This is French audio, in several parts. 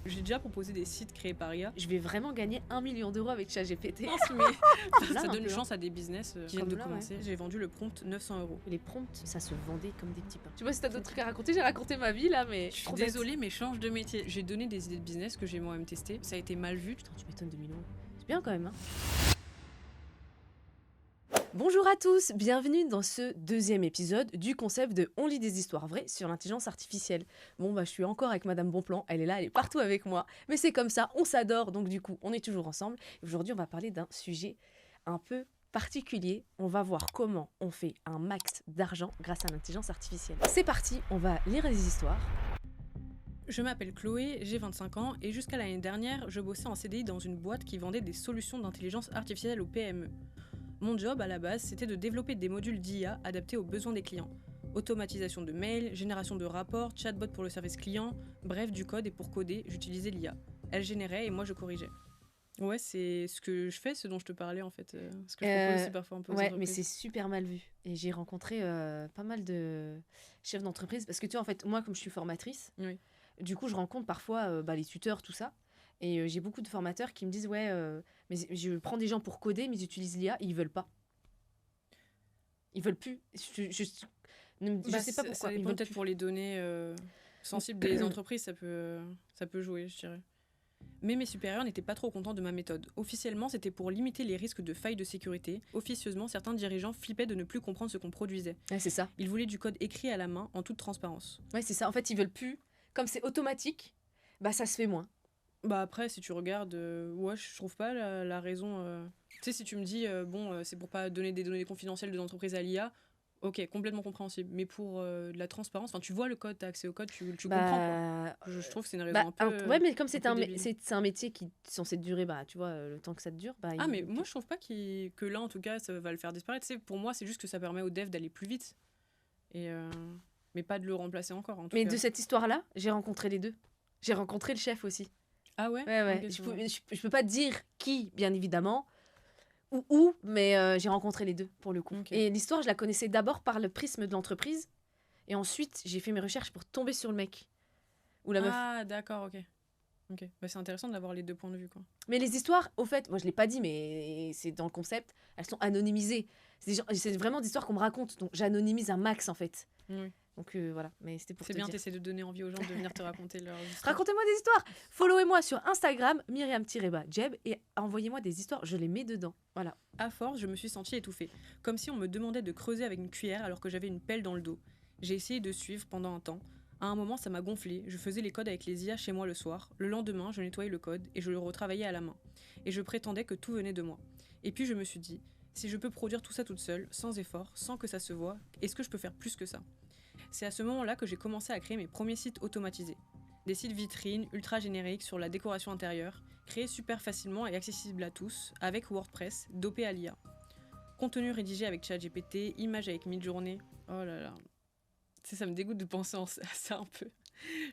J'ai déjà proposé des sites créés par IA. Je vais vraiment gagner 1 million d'euros avec ChatGPT. Mais Là, ça un donne peu, chance à des business qui viennent Comme de là, commencer. J'ai vendu le prompt 900 €. Les prompts, ça se vendait comme des petits pains. Tu vois, si t'as d'autres trucs à raconter, j'ai raconté ma vie là, mais Je suis désolée, mais change de métier. J'ai donné des idées de business que j'ai moi-même testées. Ça a été mal vu. Putain, tu m'étonnes 2000 euros. C'est bien quand même, hein. Bonjour à tous, bienvenue dans ce deuxième épisode du concept de On lit des histoires vraies sur l'intelligence artificielle. Bon je suis encore avec Madame Bonplan, elle est là, elle est partout avec moi, mais c'est comme ça, on s'adore, donc du coup on est toujours ensemble. Aujourd'hui on va parler d'un sujet un peu particulier, on va voir comment on fait un max d'argent grâce à l'intelligence artificielle. C'est parti, on va lire des histoires. Je m'appelle Chloé, j'ai 25 ans et jusqu'à l'année dernière, je bossais en CDI dans une boîte qui vendait des solutions d'intelligence artificielle aux PME. Mon job, à la base, c'était de développer des modules d'IA adaptés aux besoins des clients. Automatisation de mails, génération de rapports, chatbot pour le service client, bref, du code, et pour coder, j'utilisais l'IA. Elle générait et moi je corrigeais. Ouais, c'est ce que je fais, ce dont je te parlais en fait. Ce que je propose aussi parfois un peu aux Ouais, mais entreprises. c'est super mal vu. Et j'ai rencontré pas mal de chefs d'entreprise. Parce que tu vois, en fait, moi, comme je suis formatrice, Oui. du coup, je rencontre parfois les tuteurs, tout ça. Et j'ai beaucoup de formateurs qui me disent, ouais, mais je prends des gens pour coder, mais ils utilisent l'IA et ils veulent pas. Ils veulent plus. Je sais pas pourquoi. Ça Ils dépend veulent peut-être plus. pour les données sensibles des entreprises, ça peut jouer, je dirais. Mais mes supérieurs n'étaient pas trop contents de ma méthode. Officiellement, c'était pour limiter les risques de failles de sécurité. Officieusement, certains dirigeants flippaient de ne plus comprendre ce qu'on produisait. Ouais, c'est ça. Ils voulaient du code écrit à la main, en toute transparence. Ouais, c'est ça. En fait, ils veulent plus. Comme c'est automatique, bah ça se fait moins. Bah après, si tu regardes, ouais, je trouve pas la raison. Tu sais, si tu me dis, c'est pour pas donner des données confidentielles de l'entreprise à l'IA, ok, complètement compréhensible. Mais pour de la transparence, tu vois le code, t'as accès au code, tu comprends quoi. Je trouve que c'est une raison un peu. Ouais, mais comme un peu débile. c'est un métier qui est censé durer, bah tu vois, le temps que ça te dure, bah. Ah, mais moi je trouve pas que là en tout cas ça va le faire disparaître. Tu sais, pour moi, c'est juste que ça permet aux devs d'aller plus vite. Mais pas de le remplacer encore en tout Mais cas. de cette histoire-là, j'ai rencontré les deux. J'ai rencontré le chef aussi. Ah ouais. Ouais. Ok, Je peux pas te dire qui, bien évidemment, ou où, mais j'ai rencontré les deux, pour le coup. Ok. Et l'histoire, je la connaissais d'abord par le prisme de l'entreprise, et ensuite, j'ai fait mes recherches pour tomber sur le mec. Ou la meuf. Ah d'accord, ok. Bah, c'est intéressant d'avoir les deux points de vue quoi. Mais les histoires, au fait, moi je l'ai pas dit, mais c'est dans le concept, elles sont anonymisées. C'est vraiment des histoires qu'on me raconte, donc j'anonymise un max, en fait. Oui. Donc voilà, mais c'était pour te C'est bien, dire. t'essaies de donner envie aux gens de venir te raconter leur histoire. Racontez-moi des histoires. Followez-moi sur Instagram, Myriam-Jeb, et envoyez-moi des histoires, je les mets dedans. Voilà. À force, je me suis sentie étouffée, comme si on me demandait de creuser avec une cuillère alors que j'avais une pelle dans le dos. J'ai essayé de suivre pendant un temps. À un moment, ça m'a gonflé. Je faisais les codes avec les IA chez moi le soir. Le lendemain, je nettoyais le code et je le retravaillais à la main. Et je prétendais que tout venait de moi. Et puis je me suis dit, si je peux produire tout ça toute seule, sans effort, sans que ça se voie, est-ce que je peux faire plus que ça ? C'est à ce moment-là que j'ai commencé à créer mes premiers sites automatisés. Des sites vitrines, ultra génériques sur la décoration intérieure, créés super facilement et accessibles à tous, avec WordPress, dopé à l'IA. Contenu rédigé avec ChatGPT, images avec Midjourney. Oh là là. Tu sais, ça me dégoûte de penser à ça un peu.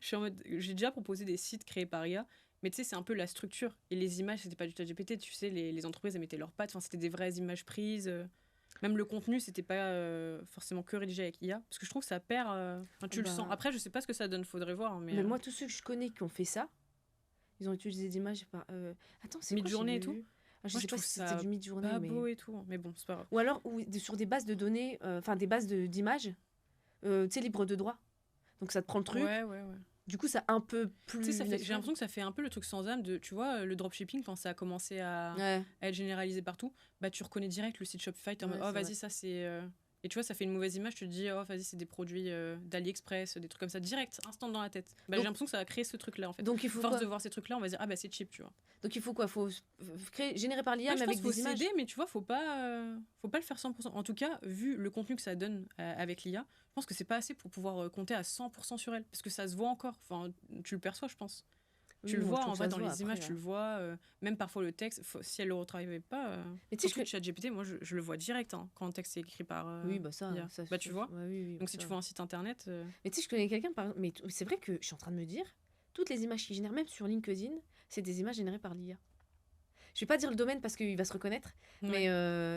Je suis en mode, j'ai déjà proposé des sites créés par IA, mais tu sais, c'est un peu la structure. Et les images, c'était pas du ChatGPT, tu sais, les entreprises, elles mettaient leurs pattes, c'était des vraies images prises. Même le contenu, c'était pas forcément que rédigé avec IA, parce que je trouve que ça perd. Tu le sens. Après, je sais pas ce que ça donne, faudrait voir. Mais moi, tous ceux que je connais qui ont fait ça, ils ont utilisé des images par. Attends, c'est quoi Mid-journée et tout. Je sais pas si c'était du mid-journée. Pas mais... beau et tout, mais bon, c'est pas grave. Ou alors sur des bases de données, des bases d'images, tu sais, libres de droit. Donc ça te prend le truc. Ouais. Du coup, ça un peu plus. J'ai l'impression que ça fait un peu le truc sans âme de, tu vois, le dropshipping, quand ça a commencé à être généralisé partout, bah tu reconnais direct le site Shopify, t'es en mode, oh vas-y, ça c'est. Et tu vois, ça fait une mauvaise image, tu te dis, oh vas-y, c'est des produits d'AliExpress, des trucs comme ça, direct, instant dans la tête. Bah, j'ai l'impression que ça a créé ce truc-là en fait. Donc il faut force de voir ces trucs-là, on va dire, ah bah c'est cheap, tu vois. Donc il faut quoi ? Faut générer par l'IA, mais avec des images. S'aider, mais tu vois, faut pas le faire 100%. En tout cas, vu le contenu que ça donne avec l'IA, je pense que c'est pas assez pour pouvoir compter à 100% sur elle, parce que ça se voit encore. Enfin, tu le perçois, je pense. Tu le vois en vrai dans les images, tu le vois. Même parfois le texte, si elle le retravaillait pas. Mais tu sais, le ChatGPT, moi je le vois direct quand le texte est écrit par. Oui, bah ça bah tu vois. Oui, donc si tu vois un site internet. Mais tu sais, je connais quelqu'un, mais c'est vrai que je suis en train de me dire, toutes les images qu'il génère, même sur LinkedIn, c'est des images générées par l'IA. Je vais pas dire le domaine parce qu'il va se reconnaître, mais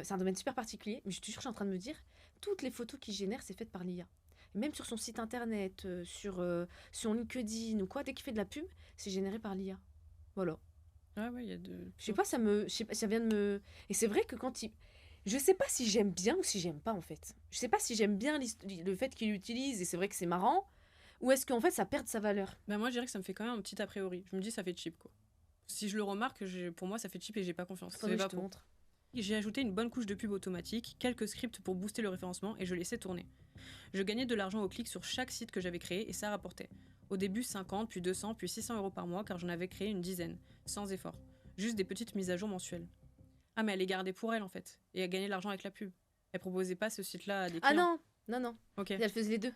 c'est un domaine super particulier. Mais je suis en train de me dire, toutes les photos qu'il génère, c'est fait par l'IA. même sur son site internet, sur LinkedIn ou quoi, dès qu'il fait de la pub, c'est généré par l'IA. Voilà. Ah ouais, il y a de. Je sais pas, je sais pas, ça vient de me. Et c'est vrai que quand il. Je sais pas si j'aime bien ou si j'aime pas en fait. Je sais pas si j'aime bien le fait qu'il l'utilise et c'est vrai que c'est marrant, ou est-ce qu'en fait ça perd sa valeur. Bah moi, je dirais que ça me fait quand même un petit a priori. Je me dis, ça fait cheap, quoi. Si je le remarque, pour moi, ça fait cheap et j'ai pas confiance. Faudrait C'est que je pas te pour. montre. J'ai ajouté une bonne couche de pub automatique, quelques scripts pour booster le référencement et je laissais tourner. Je gagnais de l'argent au clic sur chaque site que j'avais créé et ça rapportait. Au début 50, puis 200, puis 600 euros par mois car j'en avais créé une dizaine, sans effort. Juste des petites mises à jour mensuelles. Ah mais elle les gardait pour elle en fait, et elle gagnait de l'argent avec la pub. Elle proposait pas ce site-là à des Ah clients. non. Ok. Elle faisait les deux.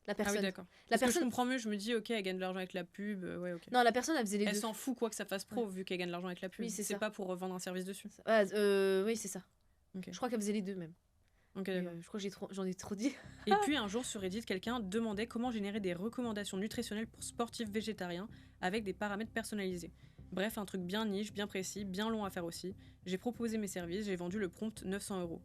La Ah personne. oui d'accord. La Parce que je personne. comprends mieux, je me dis ok elle gagne de l'argent avec la pub, ouais ok. Non, la personne, elle faisait les Elle deux. s'en fout quoi que ça fasse pro vu qu'elle gagne de l'argent avec la pub. Oui, c'est c'est ça. pas pour vendre un service dessus. Oui, c'est ça. Ok. Je crois qu'elle faisait les deux même. Ok Et, d'accord. je crois que j'en ai trop dit. Et puis un jour sur Reddit, quelqu'un demandait comment générer des recommandations nutritionnelles pour sportifs végétariens avec des paramètres personnalisés. Bref, un truc bien niche, bien précis, bien long à faire aussi. J'ai proposé mes services, j'ai vendu le prompt 900 euros.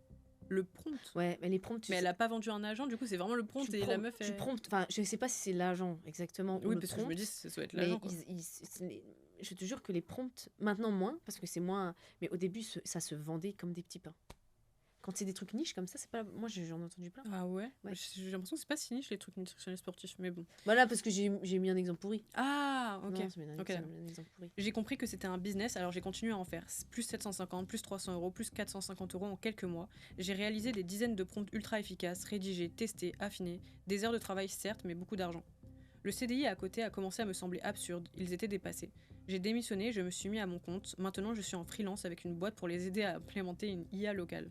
Le prompt. Ouais, mais les prompts, Mais elle a pas vendu un agent, du coup c'est vraiment le prompt et la meuf. Tu prompts, enfin, je sais pas si c'est l'agent exactement ou Oui, le parce que prompt. je me dis ça doit être Mais l'agent. Quoi. je te jure que les prompts, maintenant moins, parce que c'est moins. Mais au début, ça se vendait comme des petits pains. Quand c'est des trucs niches comme ça, c'est pas. Moi, j'en ai entendu plein. Ah ouais, Ouais. J'ai l'impression que c'est pas si niche les trucs nutritionnels sportifs, mais bon. Voilà, parce que j'ai mis un exemple pourri. Ah, ok. Non, c'est Ok, d'accord. un exemple pourri. J'ai compris que c'était un business, alors j'ai continué à en faire. Plus 750, plus 300 euros, plus 450 euros en quelques mois. J'ai réalisé des dizaines de prompts ultra efficaces, rédigés, testés, affinés. Des heures de travail certes, mais beaucoup d'argent. Le CDI à côté a commencé à me sembler absurde, ils étaient dépassés. J'ai démissionné, je me suis mis à mon compte. Maintenant, je suis en freelance avec une boîte pour les aider à implémenter une IA locale.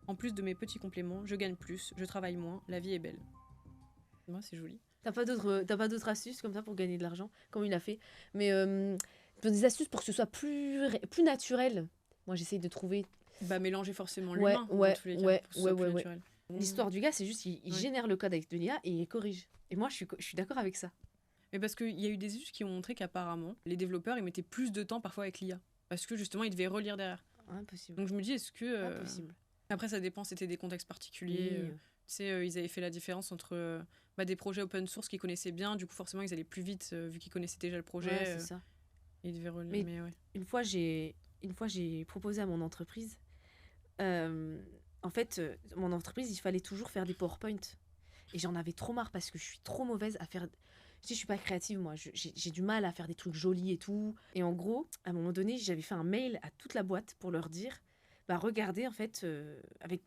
En plus de mes petits compléments, je gagne plus, je travaille moins, la vie est belle. Moi, c'est joli. T'as pas d'autres astuces comme ça pour gagner de l'argent, comme il a fait. Mais des astuces pour que ce soit plus naturel. Moi, j'essaye de trouver. Bah, mélanger forcément Ouais, l'humain, ouais, dans tous les cas, ouais, pour que ce soit ouais, plus ouais. naturel. L'histoire du gars, c'est juste il Ouais. génère le code avec de l'IA et il corrige. Et moi, je suis d'accord avec ça. Mais parce qu'il y a eu des études qui ont montré qu'apparemment, les développeurs, ils mettaient plus de temps parfois avec l'IA. Parce que justement, ils devaient relire derrière. Impossible. Donc je me dis, est-ce que... Impossible. Après, ça dépend, c'était des contextes particuliers. Oui. Tu sais, ils avaient fait la différence entre des projets open source qu'ils connaissaient bien. Du coup, forcément, ils allaient plus vite vu qu'ils connaissaient déjà le projet. Ouais, c'est ça. Ils devaient relire. Mais ouais. Une fois, j'ai proposé à mon entreprise. En fait, mon entreprise, il fallait toujours faire des PowerPoint. Et j'en avais trop marre parce que je suis trop mauvaise à faire. Je suis pas créative, moi. J'ai du mal à faire des trucs jolis et tout. Et en gros, à un moment donné, j'avais fait un mail à toute la boîte pour leur dire bah regardez, en fait,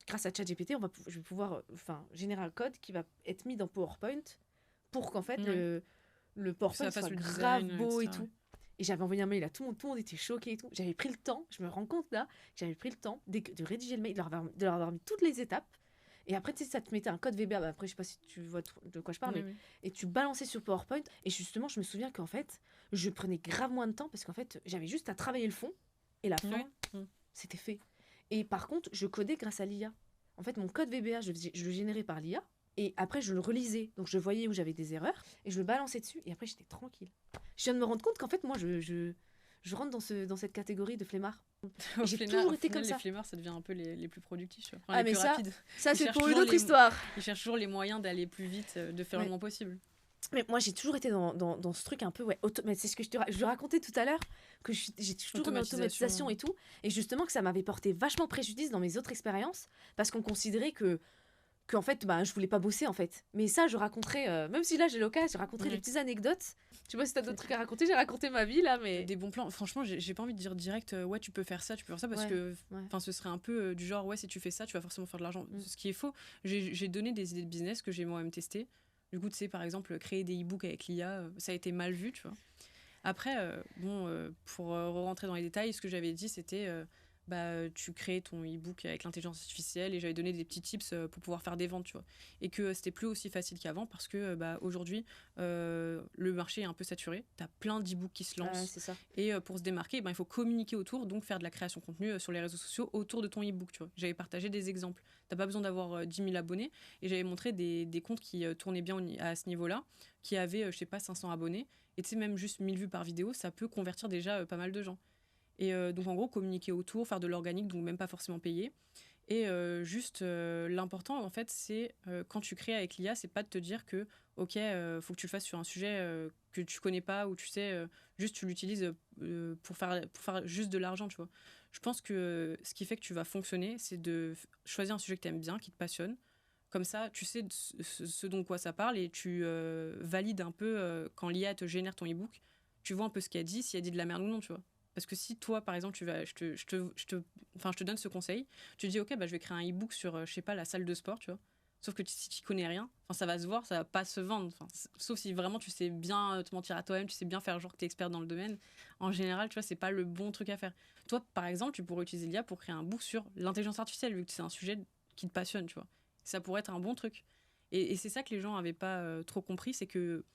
grâce à ChatGPT, je vais pouvoir générer un code qui va être mis dans PowerPoint pour qu'en fait, le PowerPoint fasse soit le grave design, beau et etc. tout. Et j'avais envoyé un mail à tout le monde était choqué et tout. J'avais pris le temps, je me rends compte là, j'avais pris le temps de rédiger le mail, de leur avoir mis toutes les étapes. Et après, tu sais, ça te mettait un code VBA. Après, je sais pas si tu vois de quoi je parle, mais et tu balançais sur PowerPoint. Et justement, je me souviens qu'en fait, je prenais grave moins de temps parce qu'en fait, j'avais juste à travailler le fond et la fin, c'était fait. Et par contre, je codais grâce à l'IA. En fait, mon code VBA, je le générais par l'IA. Et après, je le relisais. Donc, je voyais où j'avais des erreurs et je le balançais dessus. Et après, j'étais tranquille. Je viens de me rendre compte qu'en fait, moi, je rentre dans cette catégorie de flemmard. J'ai toujours été comme ça. Les flemmards, ça devient un peu les plus productifs. Enfin, ah, les mais plus rapides. Ça c'est pour une autre histoire. Ils cherchent toujours les moyens d'aller plus vite, de faire le moins possible. Mais moi, j'ai toujours été dans ce truc un peu, mais c'est ce que je racontais tout à l'heure, que j'ai toujours une automatisation et tout. Et justement, que ça m'avait porté vachement préjudice dans mes autres expériences, parce qu'on considérait que en fait, je voulais pas bosser, en fait. Mais ça, je raconterai, même si là, j'ai l'occasion, je raconterai des petites anecdotes. Tu vois, si t'as d'autres trucs à raconter, j'ai raconté ma vie, là, mais... Des bons plans. Franchement, j'ai pas envie de dire direct, ouais, tu peux faire ça, parce que ce serait un peu du genre, ouais, si tu fais ça, tu vas forcément faire de l'argent. Ce qui est faux. J'ai donné des idées de business que j'ai moi-même testées. Du coup, tu sais, par exemple, créer des e-books avec l'IA, ça a été mal vu, tu vois. Après, pour rentrer dans les détails, ce que j'avais dit, c'était... tu crées ton e-book avec l'intelligence artificielle et j'avais donné des petits tips pour pouvoir faire des ventes, tu vois. Et que c'était plus aussi facile qu'avant parce que aujourd'hui, le marché est un peu saturé. Tu as plein d'e-books qui se lancent. C'est ça. Et pour se démarquer, il faut communiquer autour, donc faire de la création de contenu sur les réseaux sociaux autour de ton e-book, tu vois. J'avais partagé des exemples. Tu n'as pas besoin d'avoir 10 000 abonnés. Et j'avais montré des comptes qui tournaient bien à ce niveau-là, qui avaient, 500 abonnés. Et tu sais, même juste 1000 vues par vidéo, ça peut convertir déjà pas mal de gens. Et donc, en gros, communiquer autour, faire de l'organique, donc même pas forcément payer. Et juste, l'important, en fait, c'est quand tu crées avec l'IA, c'est pas de te dire que, ok, faut que tu le fasses sur un sujet que tu connais pas ou tu sais, juste tu l'utilises pour faire juste de l'argent, tu vois. Je pense que ce qui fait que tu vas fonctionner, c'est de choisir un sujet que tu aimes bien, qui te passionne. Comme ça, tu sais ce dont quoi ça parle et tu valides un peu quand l'IA te génère ton e-book, tu vois un peu ce qu'elle dit, si elle dit de la merde ou non, tu vois. Parce que si toi, par exemple, enfin, je te donne ce conseil, tu te dis, ok, bah, je vais créer un e-book sur, je sais pas, la salle de sport, tu vois. Sauf que si tu connais rien, enfin, ça va se voir, ça va pas se vendre. Enfin, sauf si vraiment tu sais bien te mentir à toi-même, tu sais bien faire genre que tu es expert dans le domaine. En général, tu vois, c'est pas le bon truc à faire. Toi, par exemple, tu pourrais utiliser l'IA pour créer un book sur l'intelligence artificielle, vu que c'est un sujet qui te passionne, tu vois. Ça pourrait être un bon truc. Et c'est ça que les gens avaient pas trop compris, c'est que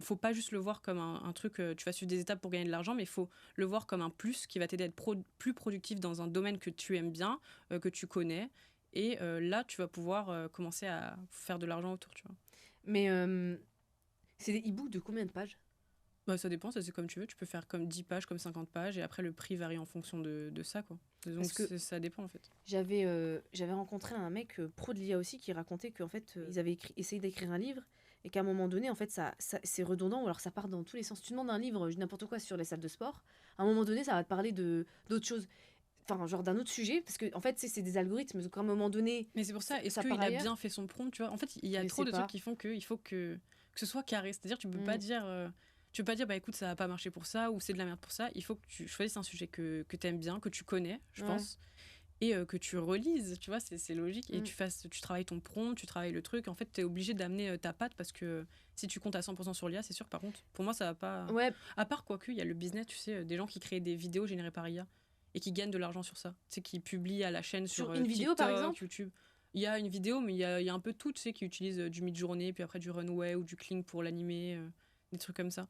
faut pas juste le voir comme un truc, tu vas suivre des étapes pour gagner de l'argent, mais il faut le voir comme un plus qui va t'aider à être plus productif dans un domaine que tu aimes bien, que tu connais. Et là, tu vas pouvoir commencer à faire de l'argent autour, tu vois. Mais c'est des e-books de combien de pages? Bah, ça dépend, ça c'est comme tu veux. Tu peux faire comme 10 pages, comme 50 pages, et après le prix varie en fonction de ça, quoi. Donc Parce que ça dépend en fait. j'avais rencontré un mec pro de l'IA aussi qui racontait qu'en fait, ils avaient essayé d'écrire un livre et qu'à un moment donné, en fait, c'est redondant ou alors ça part dans tous les sens. Tu demandes un livre, n'importe quoi sur les salles de sport, à un moment donné, ça va te parler d'autres choses. Enfin, genre d'un autre sujet, parce que en fait, c'est des algorithmes, donc à un moment donné, Mais c'est pour ça, est-ce ça part qu'il a ailleurs. bien fait son prompt, tu vois? En fait, il y a Je trop sais de trucs pas. qui font qu'il faut que ce soit carré. C'est-à-dire, tu peux pas Mm. dire, bah écoute, ça va pas marcher pour ça ou c'est de la merde pour ça. Il faut que tu choisisses un sujet que tu aimes bien, que tu connais, je Ouais. pense, et que tu relises, tu vois, c'est logique. Et Mm. tu travailles ton prompt, tu travailles le truc. En fait, tu es obligé d'amener ta patte parce que si tu comptes à 100% sur l'IA, c'est sûr que par contre, pour moi, ça va pas. Ouais, À part, quoique, il y a le business, tu sais, des gens qui créent des vidéos générées par IA et qui gagnent de l'argent sur ça. Tu sais, qui publient à la chaîne sur sur une vidéo par TikTok, exemple. YouTube. Il y a une vidéo, mais il y a un peu tout, tu sais, qui utilisent du mid-journée, puis après du runway ou du clean pour l'animer, des trucs comme ça.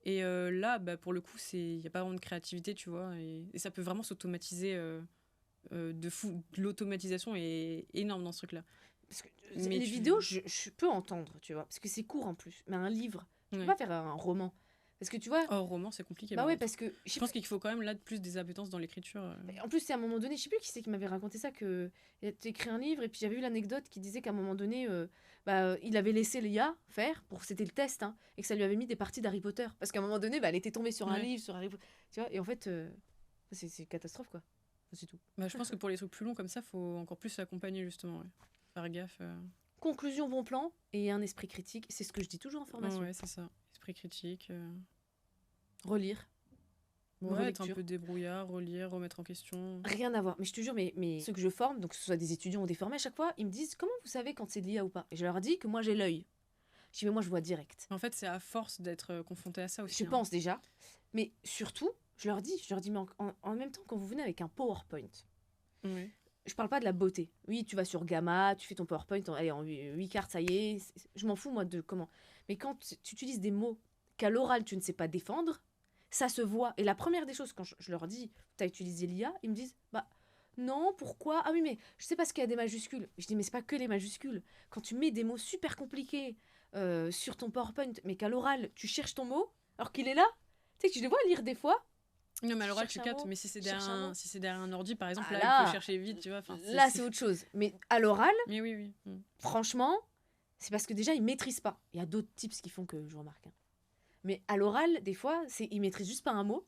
Et là, bah, pour le coup, il n'y a pas vraiment de créativité, tu vois, et ça peut vraiment s'automatiser de fou. L'automatisation est énorme dans ce truc-là. Parce que Mais les tu. vidéos, je peux entendre, tu vois, parce que c'est court en plus. Mais un livre, tu peux Ouais. pas faire un roman. Parce que tu vois, Or, roman, c'est compliqué bah par ouais, contre. parce que je Je sais pense plus. qu'il faut quand même là plus des appétences dans l'écriture. En plus, c'est à un moment donné, je sais plus qui c'est qui m'avait raconté ça, que il a écrit un livre, et puis j'avais eu l'anecdote qui disait qu'à un moment donné, il avait laissé l'IA faire, c'était le test, hein, et que ça lui avait mis des parties d'Harry Potter. Parce qu'à un moment donné, elle était tombée sur un Ouais. livre, sur Harry Potter, tu vois, et en fait, c'est une catastrophe, quoi. C'est tout. Bah, je pense que pour les trucs plus longs comme ça, faut encore plus s'accompagner justement. Ouais. Faire gaffe. Conclusion, bon plan, et un esprit critique, c'est ce que je dis toujours en formation. Ouais, c'est ça. Esprit critique. Relire, une Ouais, être un relecture. peu débrouillard, relire, remettre en question. Rien à voir. Mais je te jure, mais ceux que je forme, donc que ce soit des étudiants ou des formés, à chaque fois, ils me disent comment vous savez quand c'est de l'IA ou pas. Et je leur dis que moi j'ai l'œil. Je dis mais moi je vois direct. En fait, c'est à force d'être confronté à ça aussi. Je pense déjà. Mais surtout, je leur dis mais en même temps quand vous venez avec un PowerPoint, Ouais. je parle pas de la beauté. Oui, tu vas sur Gamma, tu fais ton PowerPoint, allez, en 8 cartes, ça y est. Je m'en fous moi de comment. Mais quand tu utilises des mots qu'à l'oral tu ne sais pas défendre, ça se voit. Et la première des choses, quand je leur dis, tu as utilisé l'IA, ils me disent, bah non, pourquoi? Ah oui, mais je sais pas ce qu'il y a des majuscules. Je dis, mais c'est pas que les majuscules. Quand tu mets des mots super compliqués sur ton PowerPoint, mais qu'à l'oral, tu cherches ton mot, alors qu'il est là, tu sais que je les vois lire des fois. Non, mais à Je l'oral, cherche tu un captes, mot, mais si c'est je cherche un mot. si c'est derrière un ordi, par exemple, Ah là, il faut là, chercher vite, tu vois. Enfin, là c'est autre chose. Mais à l'oral, Mais oui, oui. franchement, c'est parce que déjà, ils maîtrisent pas. Il y a d'autres tips qui font que je remarque, hein. Mais à l'oral, des fois, ils maîtrisent juste pas un mot.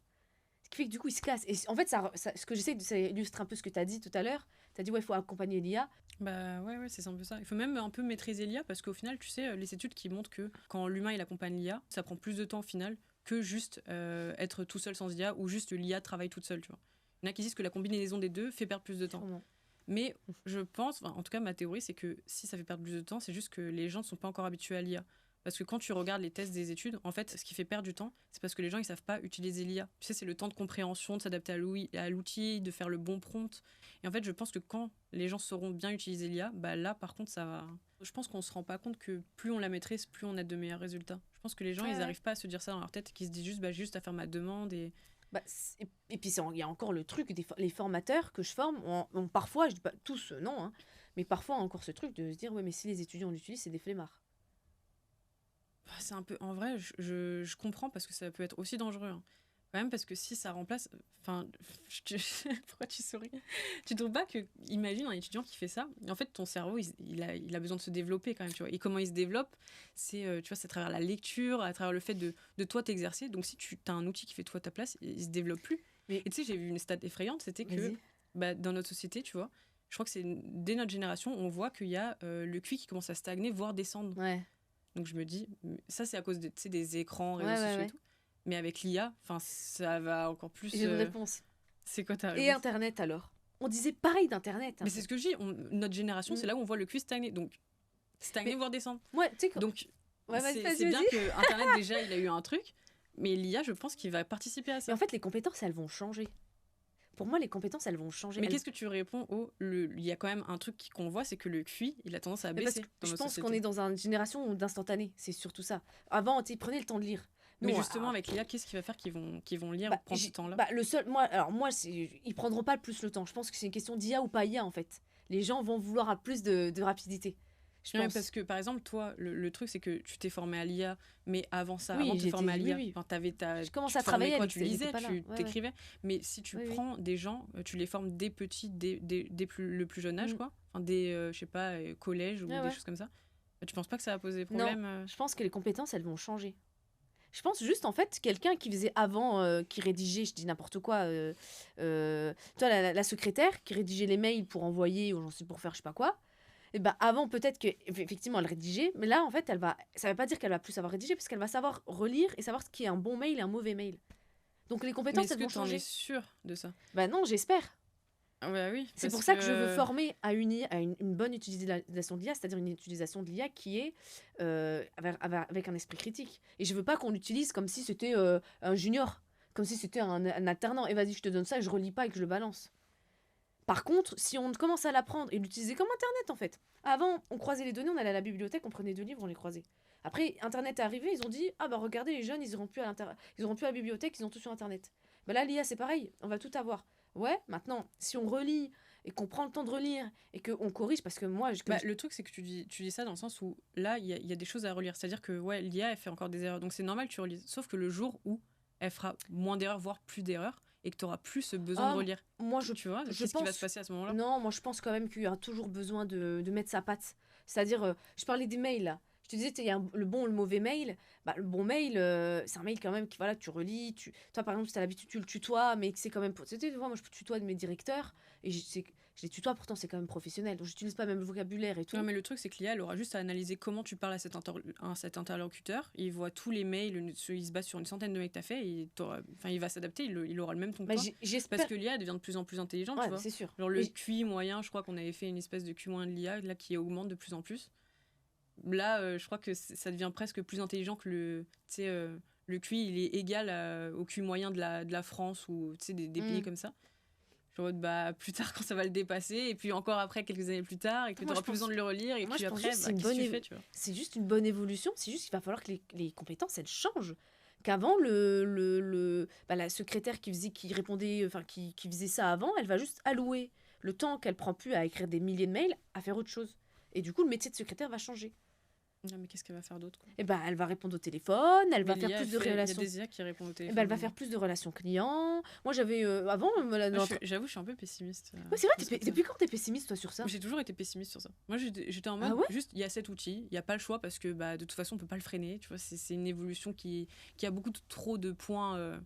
Ce qui fait que du coup, ils se cassent. Et en fait, ce que j'essaie de, ça illustre un peu ce que tu as dit tout à l'heure. Tu as dit, ouais, il faut accompagner l'IA. Bah ouais, c'est un peu ça. Il faut même un peu maîtriser l'IA parce qu'au final, tu sais, les études qui montrent que quand l'humain il accompagne l'IA, ça prend plus de temps au final que juste être tout seul sans IA ou juste l'IA travaille toute seule, tu vois. Il y en a qui disent que la combinaison des deux fait perdre plus de temps. Sûrement. Mais je pense, en tout cas ma théorie, c'est que si ça fait perdre plus de temps, c'est juste que les gens ne sont pas encore habitués à l'IA. Parce que quand tu regardes les tests des études, en fait, ce qui fait perdre du temps, c'est parce que les gens ils savent pas utiliser l'IA. Tu sais, c'est le temps de compréhension, de s'adapter à l'outil, de faire le bon prompt. Et en fait, je pense que quand les gens sauront bien utiliser l'IA, bah là, par contre, ça va. Je pense qu'on se rend pas compte que plus on la maîtrise, plus on a de meilleurs résultats. Je pense que les gens, Ouais, ils ouais. arrivent pas à se dire ça dans leur tête, qu'ils se disent juste, bah, juste à faire ma demande et. Bah, et puis, il y a encore le truc, les formateurs que je forme, ont parfois, je dis pas tous, non, hein, mais parfois encore ce truc de se dire, ouais, mais si les étudiants l'utilisent, c'est des flemmards. Bah, c'est un peu. En vrai, je comprends parce que ça peut être aussi dangereux, hein. quand même, parce que si ça remplace. Enfin, pourquoi tu souris? Tu trouves pas que, imagine un étudiant qui fait ça, en fait, ton cerveau, il a besoin de se développer quand même, tu vois. Et comment il se développe, tu vois, c'est à travers la lecture, à travers le fait de toi t'exercer. Donc, si tu as un outil qui fait toi ta place, il se développe plus. Mais- Et tu sais, j'ai vu une stat effrayante, c'était que Vas-y. dans notre société, tu vois, je crois que c'est dès notre génération, on voit qu'il y a le QI qui commence à stagner, voire descendre. Ouais. Donc je me dis, ça c'est à cause tu sais, des écrans, réseaux Ouais, sociaux ouais. et tout. Mais avec l'IA, ça va encore plus. J'ai une réponse. C'est quoi ta Et réponse? Internet alors? On disait pareil d'Internet. Mais c'est ce que je dis, notre génération, c'est là où on voit le QI stagner. Donc stagner, Mais- voire descendre. Moi, tu sais quoi. Donc Ouais, vas-y, c'est bien vas-y. que Internet, déjà, il a eu un truc. Mais l'IA, je pense qu'il va participer à Mais ça. en fait, les compétences, elles vont changer. Pour moi, les compétences, elles vont changer. Mais qu'est-ce que tu réponds il y a quand même un truc qu'on voit, c'est que le QI, il a tendance à Mais parce baisser. que dans je notre pense société. qu'on est dans une génération d'instantané. C'est surtout ça. Avant, tu sais, prenez le temps de lire. Mais Nous, justement, ah, avec l'IA, qu'est-ce qui va faire qu'ils vont lire, bah, prendre j'ai- ce temps-là? bah, le seul, moi, ils prendront pas plus le temps. Je pense que c'est une question d'IA ou pas IA en fait. Les gens vont vouloir à plus de rapidité. Je Ouais, pense. parce que par exemple, toi, le truc, c'est que tu t'es formé à l'IA, mais avant ça, Oui, avant de te j'étais- former à l'IA, oui, oui. enfin, t'avais Je commence tu à te formais travailler quoi, avec tu ça, j'étais lisais, pas là. tu Ouais, ouais. t'écrivais. Mais si tu Oui, oui. prends des gens, tu les formes dès petits, le plus jeune âge, Mm. quoi. Enfin, dès, je sais pas, collège ou Ouais, des ouais. choses comme ça. Tu penses pas que ça va poser Non, problème je pense que les compétences, elles vont changer. Je pense juste, en fait, quelqu'un qui faisait avant, qui rédigeait, je dis n'importe quoi, toi, la secrétaire qui rédigeait les mails pour envoyer, ou j'en sais pour faire je sais pas quoi, et ben avant, peut-être que effectivement elle rédigeait, mais là, en fait, ça veut pas dire qu'elle va plus savoir rédiger, parce qu'elle va savoir relire et savoir ce qui est un bon mail et un mauvais mail. Donc les Mais compétences, est-ce elles que vont t'en es changer. sûr de ça? Bah non, j'espère. Ah bah oui, C'est parce pour ça que je veux former à une bonne utilisation de l'IA, c'est-à-dire une utilisation de l'IA qui est avec un esprit critique. Et je veux pas qu'on l'utilise comme si c'était un junior, comme si c'était un alternant. Et vas-y, je te donne ça et je relis pas et que je le balance. Par contre, si on commence à l'apprendre et l'utiliser comme Internet en fait. Avant, on croisait les données, on allait à la bibliothèque, on prenait 2 livres, on les croisait. Après, Internet est arrivé, ils ont dit ah bah regardez les jeunes, ils iront plus ils iront plus à la bibliothèque, ils ont tout sur Internet. Bah là, l'IA c'est pareil, on va tout avoir. Ouais, maintenant, si on relit et qu'on prend le temps de relire et qu'on corrige, parce que moi, Bah, le truc, c'est que tu dis ça dans le sens où là, il y a des choses à relire. C'est-à-dire que ouais, l'IA, elle fait encore des erreurs. Donc c'est normal que tu relises. Sauf que le jour où elle fera moins d'erreurs, voire plus d'erreurs, et que tu auras plus ce besoin de relire. moi Tu vois, je qu'est-ce qui va pense- se passer à ce moment-là? Non, moi je pense quand même qu'il y a toujours besoin de mettre sa patte. C'est-à-dire, je parlais des mails là. Je te disais, il y a le bon ou le mauvais mail. Bah, le bon mail, c'est un mail quand même voilà, que tu relis. Toi, par exemple, si tu as l'habitude, tu le tutoies, mais que c'est quand même. Tu sais, moi, je tutoie de mes directeurs et je les tutoie, pourtant, c'est quand même professionnel. Donc, j'utilise pas même le vocabulaire et tout. Non, mais le truc, c'est que l'IA, elle aura juste à analyser comment tu parles à cet interlocuteur. Il voit tous les mails, il se base sur une centaine de mails que tu as fait, et il va s'adapter, il aura le même ton que Bah, toi. j'espère. Parce que l'IA devient de plus en plus intelligente, Ouais, tu vois. c'est sûr. Genre le Mais QI moyen, je crois qu'on avait fait une espèce de QI moyen de l'IA là, qui augmente de plus en plus. Là, je crois que ça devient presque plus intelligent que le QI, il est égal au QI moyen de la France ou des pays comme ça. Genre, bah, plus tard, quand ça va le dépasser, et puis encore après, quelques années plus tard, et que tu Moi, n'auras je plus pense- besoin de le relire, et moi, puis je pense après, juste bah, c'est une qu'est-ce que tu bonne fais, tu vois? c'est juste une bonne évolution. C'est juste qu'il va falloir que les compétences, elles changent. Qu'avant, la secrétaire qui répondait, enfin, qui faisait ça avant, elle va juste allouer le temps qu'elle prend plus à écrire des milliers de mails à faire autre chose. Et du coup, le métier de secrétaire va changer. Non, mais qu'est-ce qu'elle va faire d'autre, quoi? Et ben, elle va répondre au téléphone, elle va Mais faire l'IA, plus de il y a relations. des IA qui répondent au Eh téléphone. ben, elle va faire plus de relations clients. Moi, j'avais avant, J'avoue, je suis un peu pessimiste. Ouais, c'est vrai, de ce côté-là. depuis quand t'es pessimiste, toi, sur ça? Moi, j'ai toujours été pessimiste sur ça. Moi, j'étais en mode, Ah ouais juste, il y a cet outil, il n'y a pas le choix parce que bah, de toute façon, on peut pas le freiner. Tu vois, c'est une évolution qui a trop de points,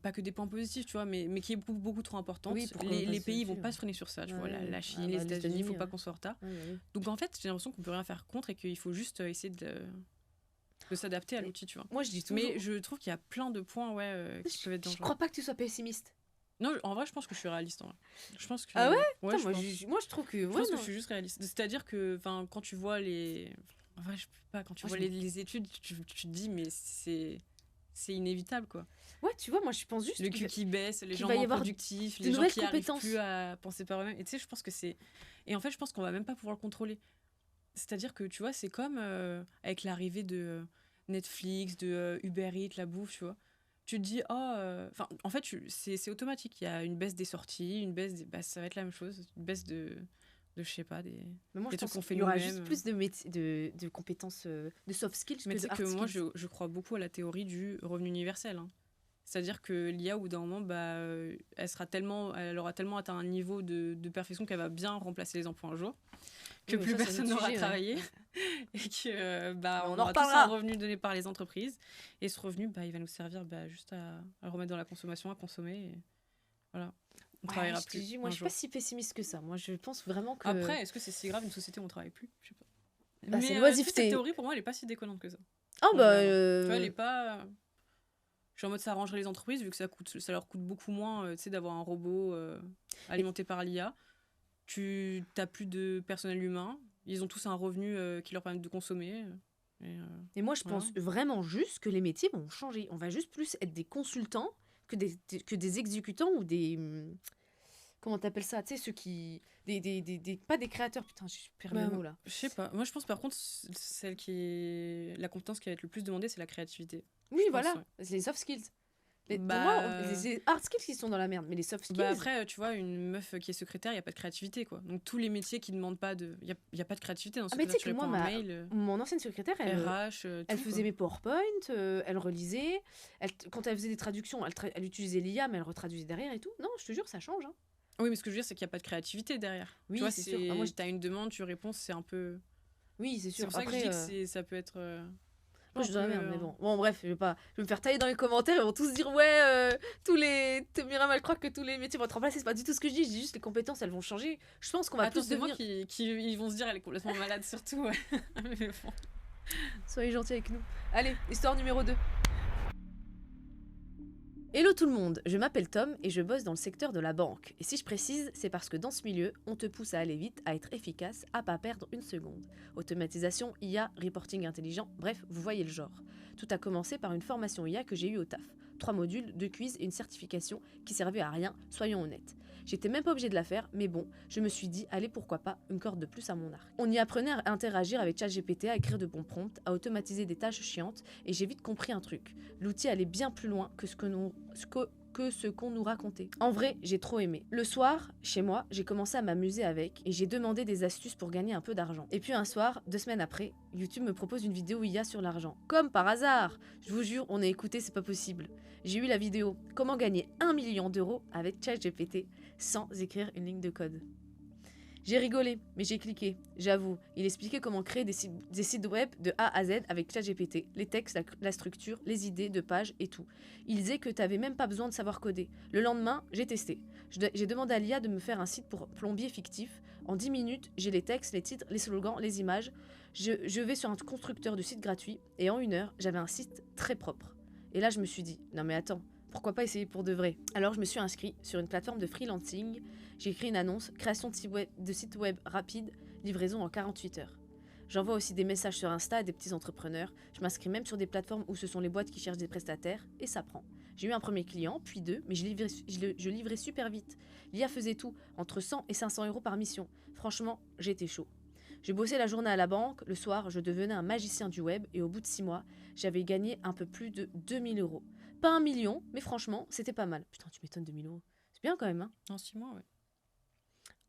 pas que des points positifs, tu vois, mais qui est beaucoup trop importante. Oui, pour qu'on Les passe pays dessus, vont pas se freiner sur ça, tu vois, Ouais. la Chine, Ah, les bah, les États-Unis, il faut États-Unis, pas ouais. qu'on soit en retard. Ouais, ouais. Donc en fait, j'ai l'impression qu'on peut rien faire contre et qu'il faut juste essayer de s'adapter à l'outil, tu vois. Moi, je dis toujours. Mais je trouve qu'il y a plein de points qui peuvent être Je dangereux. crois pas que tu sois pessimiste. Non, en vrai, je pense que je suis réaliste. En vrai. Je pense que, Ah ouais ouais, Putain, je moi, pense. moi, je trouve que. Je Ouais, pense que non. je suis juste réaliste. C'est-à-dire que quand tu vois les. En vrai, je peux pas. Quand tu Moi, vois je les études, tu te dis, mais c'est inévitable, quoi. Ouais, tu vois, moi, je pense juste Le que- QI qui baisse, les qu'il gens va y moins avoir productifs, de les gens nouvelles qui arrivent compétences. plus à penser par eux-mêmes. Et tu sais, je pense que c'est. Et en fait, je pense qu'on va même pas pouvoir le contrôler. C'est-à-dire que, tu vois, c'est comme avec l'arrivée de Netflix, de Uber Eats, la bouffe, tu vois. Tu te dis, enfin, en fait, c'est automatique. Il y a une baisse des sorties, une baisse bah, ça va être la même chose. Une baisse de je sais pas, des. Mais moi, des je trucs pense qu'on fait qu'il y aura nous-mêmes. juste plus de compétences, de soft skills Mais que tu de sais hard que moi, skills. je crois beaucoup à la théorie du revenu universel. Hein. C'est-à-dire que l'IA, au bout d'un moment, elle aura tellement atteint un niveau de perfection qu'elle va bien remplacer les emplois un jour, que Oui, mais plus ça, c'est personne notre n'aura sujet, ouais. travaillé Ouais. et que On on en aura tous reparlera. un revenu donné par les entreprises. Et ce revenu, il va nous servir juste à le remettre dans la consommation, à consommer. Et voilà, on Ouais, travaillera je te plus dis, moi, un je suis pas jour. si pessimiste que ça. Moi, je pense vraiment que Après, est-ce que c'est si grave une société où on travaille plus? Je sais pas. c'est Mais tu sais, cette l'oisiveté. théorie, pour moi, elle est pas si déconnante que ça. Ah Quand je bah, vais la voir. Tu vois, elle est pas. Je suis en mode ça arrangerait les entreprises vu que ça leur coûte beaucoup moins tu sais, d'avoir un robot alimenté par l'IA. Tu n'as plus de personnel humain. Ils ont tous un revenu qui leur permet de consommer. et moi, je Voilà. pense vraiment juste que les métiers vont changer. On va juste plus être des consultants que des exécutants ou des... Comment t'appelles ça? Tu sais, ceux qui... pas des créateurs, putain, je perds le mot là. Je sais pas. Moi, je pense par contre, la compétence qui va être le plus demandée, c'est la créativité. Oui, je pense, voilà, ouais. c'est les soft skills. Pour Bah, moi, les hard skills qui sont dans la merde, mais les soft skills... après, tu vois, une meuf qui est secrétaire, il n'y a pas de créativité, quoi. Donc, tous les métiers qui demandent pas de... Il y a pas de créativité dans ce mais tu sais tu que moi, réponds à un mail, mon ancienne secrétaire, elle, RH, elle tout, faisait quoi. mes PowerPoint, elle relisait. Quand elle faisait des traductions, elle utilisait l'IA, mais elle retraduisait derrière et tout. Non, je te jure, ça change. Hein. Oui, mais ce que je veux dire, c'est qu'il n'y a pas de créativité derrière. Oui, tu vois, c'est sûr. Ah, moi, tu as une demande, tu réponds, c'est un peu... oui, c'est C'est sûr. pour ça que je Après, dis que ça peut être... moi, je un dis la peu, merde, mais bon. Bon, bref, je vais me faire tailler dans les commentaires. Ils vont tous dire, ouais, Myriam, elle croit que tous les métiers vont être remplacés. C'est pas du tout ce que je dis juste les compétences, elles vont changer. Je pense qu'on va Attends, plus c'est moi devenir... ils vont se dire, elle est complètement malade, surtout. Ouais. Mais bon. Soyez gentils avec nous. Allez, histoire numéro 2. Hello tout le monde, je m'appelle Tom et je bosse dans le secteur de la banque. Et si je précise, c'est parce que dans ce milieu, on te pousse à aller vite, à être efficace, à pas perdre une seconde. Automatisation, IA, reporting intelligent, bref, vous voyez le genre. Tout a commencé par une formation IA que j'ai eue au taf. 3 modules, 2 quiz et une certification qui servait à rien, soyons honnêtes. J'étais même pas obligée de la faire, mais bon, je me suis dit, allez pourquoi pas, une corde de plus à mon arc. On y apprenait à interagir avec ChatGPT, à écrire de bons prompts, à automatiser des tâches chiantes, et j'ai vite compris un truc. L'outil allait bien plus loin que ce qu'on nous racontait. En vrai, j'ai trop aimé. Le soir, chez moi, j'ai commencé à m'amuser avec, et j'ai demandé des astuces pour gagner un peu d'argent. Et puis un soir, 2 semaines après, YouTube me propose une vidéo IA sur l'argent. Comme par hasard! Je vous jure, on a écouté, c'est pas possible. J'ai eu la vidéo « Comment gagner 1 million d'euros avec ChatGPT sans écrire une ligne de code ». J'ai rigolé, mais j'ai cliqué, j'avoue. Il expliquait comment créer des sites web de A à Z avec ChatGPT, les textes, la structure, les idées de pages et tout. Il disait que t'avais même pas besoin de savoir coder. Le lendemain, j'ai testé. J'ai demandé à l'IA de me faire un site pour plombier fictif. En 10 minutes, j'ai les textes, les titres, les slogans, les images. Je vais sur un constructeur de site gratuit et en 1 heure, j'avais un site très propre. Et là, je me suis dit, non mais attends, pourquoi pas essayer pour de vrai? Alors je me suis inscrit sur une plateforme de freelancing. J'ai écrit une annonce, création de site web rapide, livraison en 48 heures. J'envoie aussi des messages sur Insta à des petits entrepreneurs. Je m'inscris même sur des plateformes où ce sont les boîtes qui cherchent des prestataires et ça prend. J'ai eu un premier client, puis 2, mais je livrais super vite. L'IA faisait tout, entre 100 et 500 euros par mission. Franchement, j'étais chaud. Je bossais la journée à la banque, le soir, je devenais un magicien du web et au bout de 6 mois, j'avais gagné un peu plus de 2000 euros. Pas 1 million, mais franchement, c'était pas mal. Putain, tu m'étonnes, 2000 euros. C'est bien quand même, hein. En 6 mois, ouais.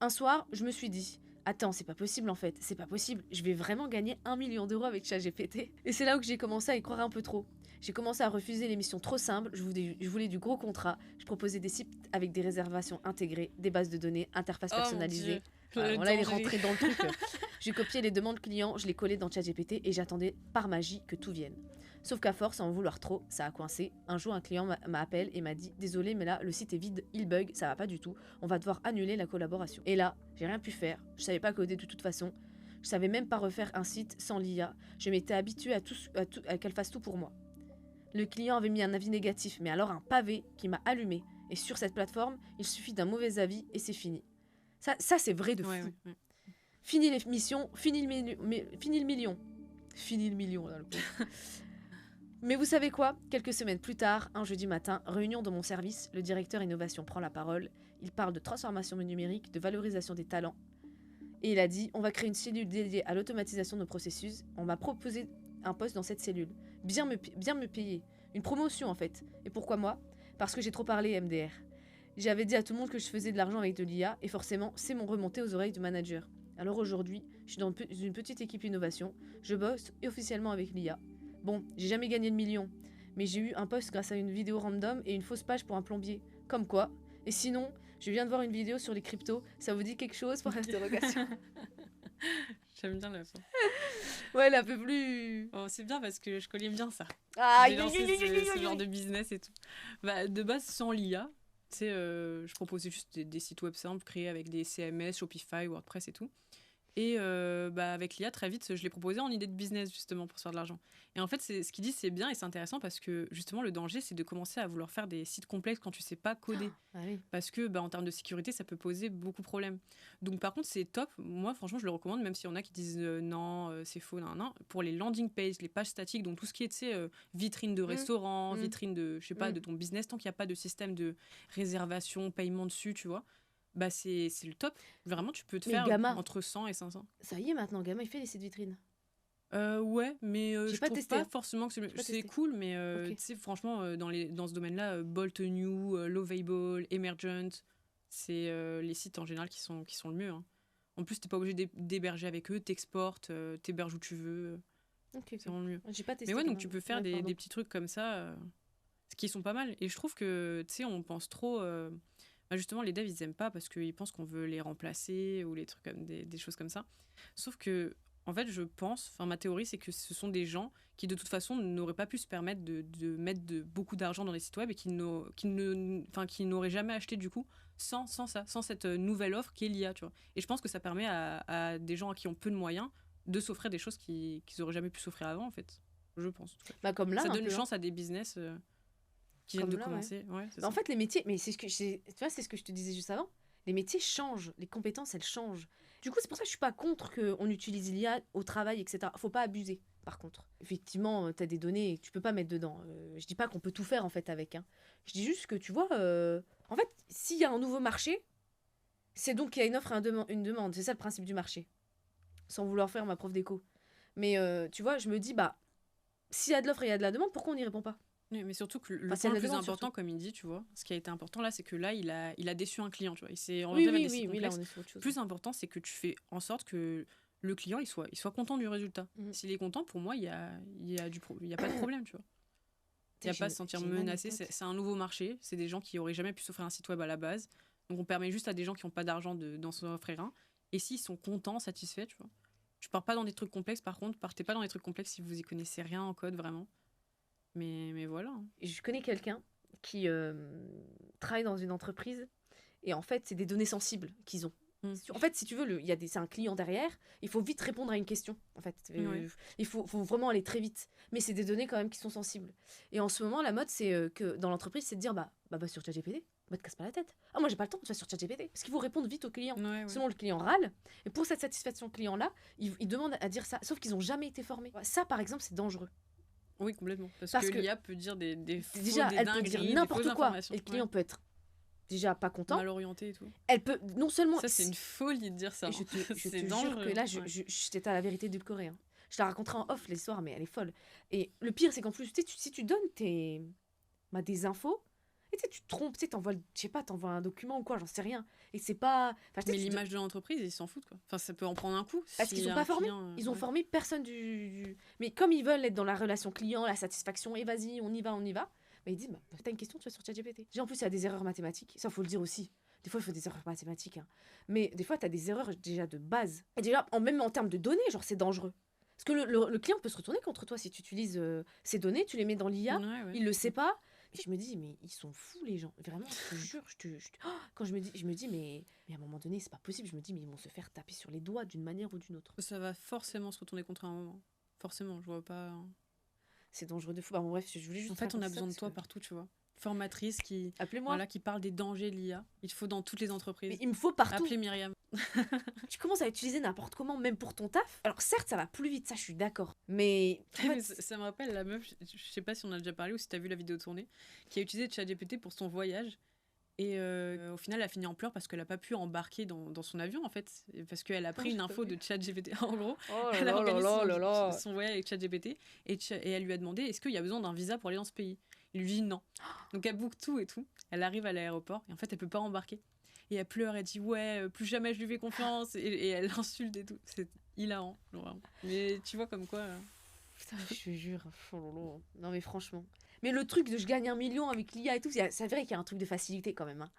Un soir, je me suis dit, attends, c'est pas possible en fait, c'est pas possible, je vais vraiment gagner 1 million d'euros avec ChatGPT. Et c'est là où j'ai commencé à y croire un peu trop. J'ai commencé à refuser les missions trop simples, je voulais du gros contrat, je proposais des sites avec des réservations intégrées, des bases de données, interfaces personnalisées. Voilà, là, il est rentré dans le truc. J'ai copié les demandes clients, je les collais dans ChatGPT et j'attendais par magie que tout vienne. Sauf qu'à force, à en vouloir trop, ça a coincé. Un jour, un client m'a appelé et m'a dit « Désolé, mais là, le site est vide, il bug, ça va pas du tout. On va devoir annuler la collaboration. » Et là, j'ai rien pu faire. Je savais pas coder de toute façon. Je savais même pas refaire un site sans l'IA. Je m'étais habituée à qu'elle fasse tout pour moi. Le client avait mis un avis négatif, mais alors un pavé qui m'a allumé. Et sur cette plateforme, il suffit d'un mauvais avis et c'est fini. Ça c'est vrai de fou. Ouais. Fini les missions, fini le million. Fini le million, là, le coup. Mais vous savez quoi? Quelques semaines plus tard, un jeudi matin, réunion dans mon service, le directeur innovation prend la parole. Il parle de transformation numérique, de valorisation des talents. Et il a dit, on va créer une cellule dédiée à l'automatisation de nos processus. On m'a proposé un poste dans cette cellule. Bien me payer. Une promotion en fait. Et pourquoi moi? Parce que j'ai trop parlé MDR. J'avais dit à tout le monde que je faisais de l'argent avec de l'IA et forcément, c'est mon remonté aux oreilles du manager. Alors aujourd'hui, je suis dans une petite équipe innovation. Je bosse officiellement avec l'IA. Bon, j'ai jamais gagné le million, mais j'ai eu un post grâce à une vidéo random et une fausse page pour un plombier. Comme quoi. Et sinon, je viens de voir une vidéo sur les cryptos. Ça vous dit quelque chose pour l'interrogation? J'aime bien la fin. Ouais, elle est un peu plus... Oh, c'est bien parce que je connais bien ça. Ah, J'ai lancé ce genre de business et tout. Bah, de base, sans l'IA, tu sais, je proposais juste des sites web simples créés avec des CMS, Shopify, WordPress et tout. Et bah, avec l'IA, très vite, je l'ai proposé en idée de business, justement, pour se faire de l'argent. Et en fait, ce qu'ils disent, c'est bien et c'est intéressant parce que, justement, le danger, c'est de commencer à vouloir faire des sites complexes quand tu sais pas coder. Ah oui. Parce que, bah, en termes de sécurité, ça peut poser beaucoup de problèmes. Donc, par contre, c'est top. Moi, franchement, je le recommande, même s'il y en a qui disent non, c'est faux, non, non. Pour les landing pages, les pages statiques, donc tout ce qui est, tu sais, vitrine de restaurant, vitrine de, je sais pas, de ton business, tant qu'il n'y a pas de système de réservation, paiement dessus, tu vois. Bah c'est le top. Vraiment, tu peux te Mais faire Gamma. entre 100 et 500. Ça y est, maintenant, Gamma, il fait les sites vitrines. Ouais, mais J'ai je pas trouve testé, pas hein. forcément que J'ai pas c'est testé. cool, mais Ok. tu sais, franchement, dans ce domaine-là, Bolt New, Lovable, Emergent, c'est les sites en général qui sont le mieux. Hein. En plus, t'es pas obligé d'héberger avec eux, t'exportes, t'héberges où tu veux, Ok, c'est vraiment le mieux. J'ai pas testé. Mais ouais, donc Gamma. tu peux faire Ouais, pardon. des petits trucs comme ça, qui sont pas mal. Et je trouve que, tu sais, on pense trop. Bah, justement, les devs, ils aiment pas parce qu'ils pensent qu'on veut les remplacer ou les trucs comme des choses comme ça. Sauf que, en fait, je pense, enfin, ma théorie, c'est que ce sont des gens qui, de toute façon, n'auraient pas pu se permettre de mettre beaucoup d'argent dans les sites web et qui n'auraient jamais acheté, du coup, sans ça, sans cette nouvelle offre qui est l'IA, tu vois. Et je pense que ça permet à des gens qui ont peu de moyens de s'offrir des choses qu'ils auraient jamais pu s'offrir avant, en fait. Je pense. En tout cas. Bah, comme là, Ça un donne peu, une hein. chance à des business qui viennent Comme de là, ouais. commencer. Ouais, c'est Bah, en ça. fait, les métiers, mais c'est ce que tu vois, c'est ce que je te disais juste avant. Les métiers changent, les compétences, elles changent. Du coup, c'est pour ça que je suis pas contre qu'on utilise l'IA au travail, etc. Faut pas abuser, par contre. Effectivement, tu as des données que tu peux pas mettre dedans. Je dis pas qu'on peut tout faire, en fait, avec. Hein. Je dis juste que, tu vois, en fait, s'il y a un nouveau marché, c'est donc qu'il y a une offre et une demande. C'est ça le principe du marché. Sans vouloir faire ma prof d'éco. Mais tu vois, je me dis, bah, s'il y a de l'offre et il y a de la demande, pourquoi on n'y répond pas? Oui, mais surtout que le Enfin, s'il y point a le de la plus demande, important, surtout. comme il dit, tu vois, ce qui a été important là, c'est que là, il a déçu un client, tu vois. Il s'est Oui, orienté vers des oui, sites oui, là, complexes. on est sur autre chose. Plus important, c'est que tu fais en sorte que le client, il soit content du résultat. Mhm. S'il est content, pour moi, il y a pas de problème, tu vois. Il n'y a J'ai pas à une- se sentir j'ai une menacé. anecdote. C'est un nouveau marché. C'est des gens qui auraient jamais pu s'offrir un site web à la base. Donc, on permet juste à des gens qui n'ont pas d'argent d'en s'offrir un. Et s'ils sont contents, satisfaits, tu vois. Tu pars pas dans des trucs complexes, par contre. Partez pas dans des trucs complexes si vous y connaissez rien en code, vraiment. Mais voilà. Hein. Je connais quelqu'un qui travaille dans une entreprise et en fait, c'est des données sensibles qu'ils ont. En fait, si tu veux, c'est un client derrière, il faut vite répondre à une question. En fait, il faut vraiment aller très vite. Mais c'est des données quand même qui sont sensibles. Et en ce moment, la mode, c'est que dans l'entreprise, c'est de dire bah sur ChatGPT, te casse pas la tête. Ah, moi, j'ai pas le temps, tu vas sur ChatGPT. Parce qu'il faut répondre vite au client. Ouais. Sinon, le client râle. Et pour cette satisfaction client-là, il demande à dire ça. Sauf qu'ils n'ont jamais été formés. Ça, par exemple, c'est dangereux. Oui, complètement. Parce Parce que que l'IA peut dire des faux, déjà, des elle peut dire dingueries, des n'importe fausses quoi. informations. Et le client peut être déjà pas content. Mal orienté et tout. Elle peut non seulement. Ça, c'est une folie de dire ça. Et je te C'est jure dangereux. que là, Ouais. j'étais à la vérité du Coréen. Je la raconterai en off l'histoire, mais elle est folle. Et le pire, c'est qu'en plus, si tu donnes des infos, et tu te trompes, t'envoies un document ou quoi, j'en sais rien. Et c'est pas. Mais l'image de l'entreprise, ils s'en foutent, quoi. Enfin, ça peut en prendre un coup. Parce qu'ils sont pas formés. Ils ont formé personne Mais comme ils veulent être dans la relation client, la satisfaction, et vas-y, on y va. Mais ils disent, bah, t'as une question, tu vas sur ChatGPT. En plus, il y a des erreurs mathématiques. Ça, faut le dire aussi. Des fois, il faut des erreurs mathématiques. Hein. Mais des fois, t'as des erreurs déjà de base. Et déjà, même en termes de données, genre, c'est dangereux. Parce que le client peut se retourner contre toi si tu utilises ces données, tu les mets dans l'IA, il le sait pas. Et je me dis, mais ils sont fous, les gens. Vraiment, je te jure. Quand je me dis, mais à un moment donné, c'est pas possible. Je me dis, mais ils vont se faire taper sur les doigts d'une manière ou d'une autre. Ça va forcément se retourner contre un moment. Forcément, je vois pas. C'est dangereux de fou. Bah, bon, bref, je voulais juste. En fait, on a besoin de toi partout, tu vois. Formatrice qui. Appelez-moi. Voilà, qui parle des dangers de l'IA. Il te faut dans toutes les entreprises. Mais il me faut partout. Appelez Myriam. Tu commences à utiliser n'importe comment, même pour ton taf. Alors certes, ça va plus vite, ça je suis d'accord. Mais, en fait, ça me rappelle la meuf, je sais pas si on a déjà parlé ou si t'as vu la vidéo tournée, qui a utilisé ChatGPT pour son voyage. Et au final, elle a fini en pleurs parce qu'elle a pas pu embarquer dans son avion, en fait. Parce qu'elle a pris une info de ChatGPT. En gros, elle a organisé son voyage avec ChatGPT et elle lui a demandé est-ce qu'il y a besoin d'un visa pour aller dans ce pays. Il lui dit non. Donc elle book tout et tout. Elle arrive à l'aéroport et en fait, elle peut pas embarquer. Et elle pleure, elle dit ouais, plus jamais je lui fais confiance. Et elle l'insulte et tout. C'est hilarant. Vraiment. Mais tu vois comme quoi. Putain, je te jure. Oh là là. Non mais franchement. Mais le truc de je gagne 1 million avec l'IA et tout, c'est vrai qu'il y a un truc de facilité quand même. Hein.